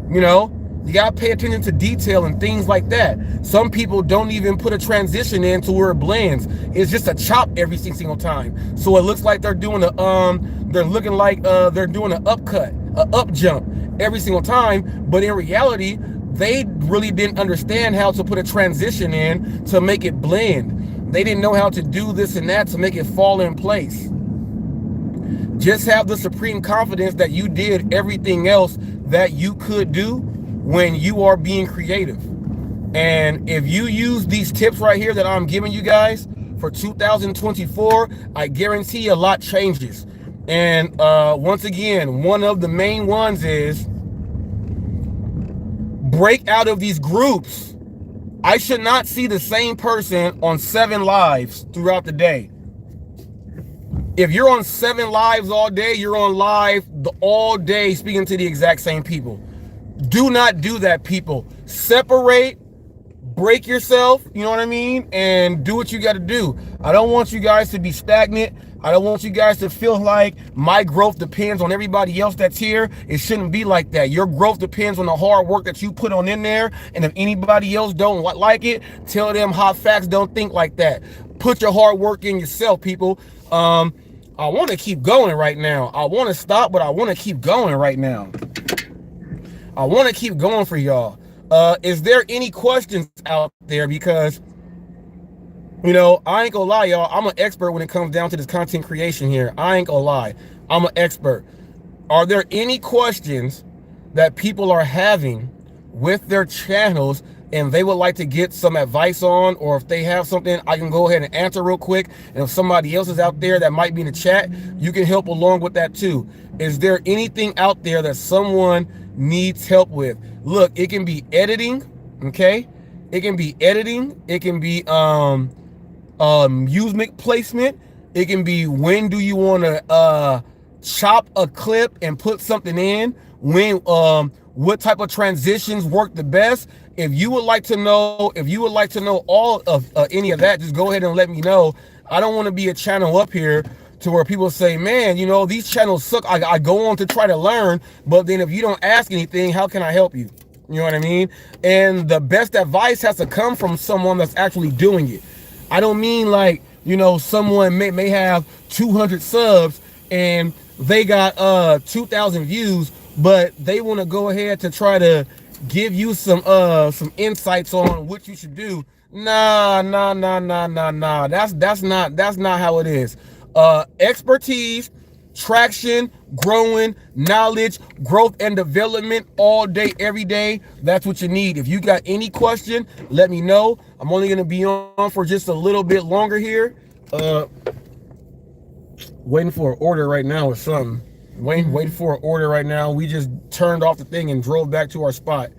[SPEAKER 1] You got to pay attention to detail and things like that. Some people don't even put a transition in to where it blends. It's just a chop every single time. So it looks like they're doing they're looking like they're doing an upcut, an up jump every single time. But in reality, they really didn't understand how to put a transition in to make it blend. They didn't know how to do this and that to make it fall in place. Just have the supreme confidence that you did everything else that you could do when you are being creative. And if you use these tips right here that I'm giving you guys for 2024, I guarantee a lot changes. And once again, one of the main ones is break out of these groups. I should not see the same person on 7 lives throughout the day. If you're on 7 lives all day, you're on live all day speaking to the exact same people. Do not do that, people. Separate, break yourself, you know what I mean? And do what you got to do. I don't want you guys to be stagnant. I don't want you guys to feel like my growth depends on everybody else that's here. It shouldn't be like that. Your growth depends on the hard work that you put on in there. And if anybody else don't like it, tell them hot facts don't think like that. Put your hard work in yourself, people. I want to keep going right now. I want to stop, but I want to keep going right now. I want to keep going for y'all. Is there any questions out there? Because, I ain't gonna lie, y'all. I'm an expert when it comes down to this content creation here. I ain't gonna lie. I'm an expert. Are there any questions that people are having with their channels and they would like to get some advice on, or if they have something, I can go ahead and answer real quick. And if somebody else is out there that might be in the chat, you can help along with that too. Is there anything out there that someone needs help with? Look, it can be editing, okay? It can be editing. It can be music placement. It can be when do you want to chop a clip and put something in, when what type of transitions work the best. If you would like to know all of any of that, just go ahead and let me know. I don't want to be a channel up here to where people say, man, these channels suck. I go on to try to learn, but then if you don't ask anything, how can I help you? You know what I mean? And the best advice has to come from someone that's actually doing it. I don't mean like, you know, someone may have 200 subs and they got 2,000 views, but they want to go ahead to try to give you some insights on what you should do. Nah. That's not how it is. Expertise, traction, growing, knowledge, growth and development all day, every day. That's what you need. If you got any question, let me know. I'm only going to be on for just a little bit longer here. Waiting for an order right now or something. Waiting for an order right now. We just turned off the thing and drove back to our spot.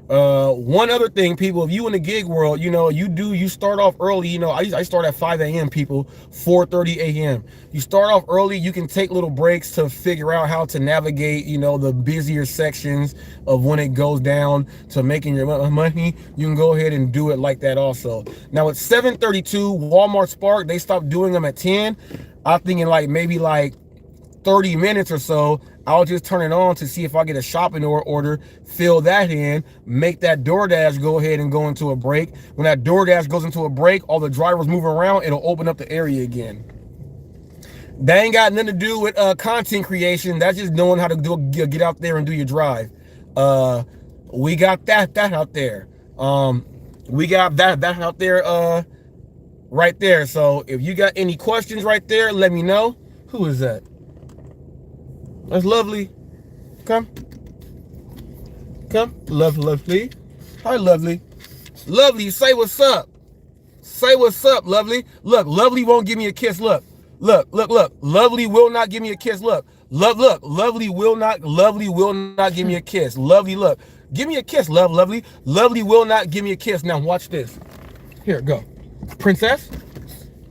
[SPEAKER 1] One other thing, people, if you in the gig world, you know, you start off early. You know, I start at 5 a.m. people, 4:30 a.m. You start off early. You can take little breaks to figure out how to navigate, you know, the busier sections of when it goes down to making your money. You can go ahead and do it like that also. Now at 7:32, Walmart Spark, they stopped doing them at 10. I'm thinking like maybe like 30 minutes or so, I'll just turn it on to see if I get a shopping order, fill that in, make that DoorDash go ahead and go into a break. When that DoorDash goes into a break, all the drivers move around, it'll open up the area again. That ain't got nothing to do with content creation. That's just knowing how to get out there and do your drive. We got that out there. We got that out there right there. So if you got any questions right there, let me know. Who is that? That's Lovely. Come. Lovely. Hi, Lovely. Lovely, say what's up. Say what's up, Lovely. Look, Lovely won't give me a kiss. Look. Lovely will not give me a kiss. Look. Lovely will not give me a kiss. Lovely, look. Give me a kiss, Lovely. Lovely will not give me a kiss. Now watch this. Here, go. Princess.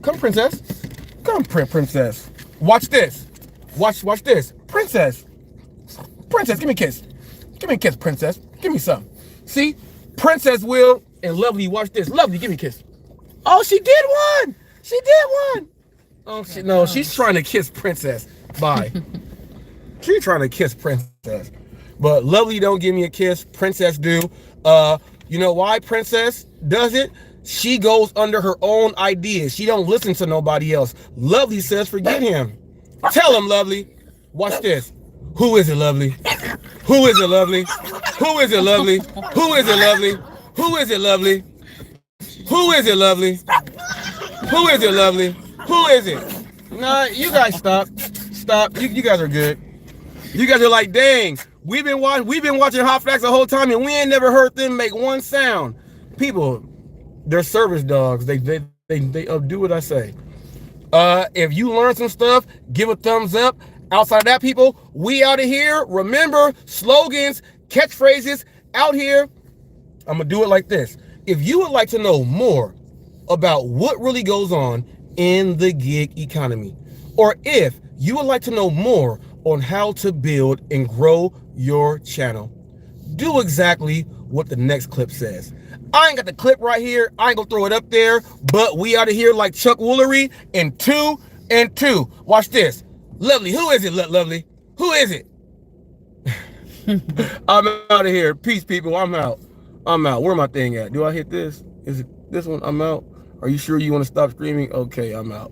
[SPEAKER 1] Come, Princess. Come, Princess. Watch this. Watch this. Princess, give me a kiss. Give me a kiss, Princess. Give me some. See? Princess will and Lovely, watch this. Lovely, give me a kiss. Oh, she did one. Oh, no, she's trying to kiss Princess. Bye. She's trying to kiss Princess. But Lovely don't give me a kiss. Princess do. You know why Princess does it? She goes under her own ideas. She don't listen to nobody else. Lovely says, forget him. Tell him, Lovely. Watch this. Who is it, Lovely? Who is it, Lovely? Who is it, Lovely? Who is it, Lovely? Who is it, Lovely? Who is it, Lovely? Who is it, Lovely? Who is it? Nah, you guys stop. Stop. You guys are good. You guys are like, dang, we've been watching Hot Facts the whole time and we ain't never heard them make one sound. People, they're service dogs. They do what I say. If you learn some stuff, give a thumbs up. Outside of that, people, we out of here. Remember, slogans, catchphrases, out here. I'm going to do it like this. If you would like to know more about what really goes on in the gig economy, or if you would like to know more on how to build and grow your channel, do exactly what the next clip says. I ain't got the clip right here. I ain't going to throw it up there, but we out of here like Chuck Woolery in 2 and 2. Watch this. Lovely, who is it, Lovely? Who is it? I'm out of here. Peace, people. I'm out. Where my thing at? Do I hit this? Is it this one? I'm out. Are you sure you want to stop screaming? Okay, I'm out.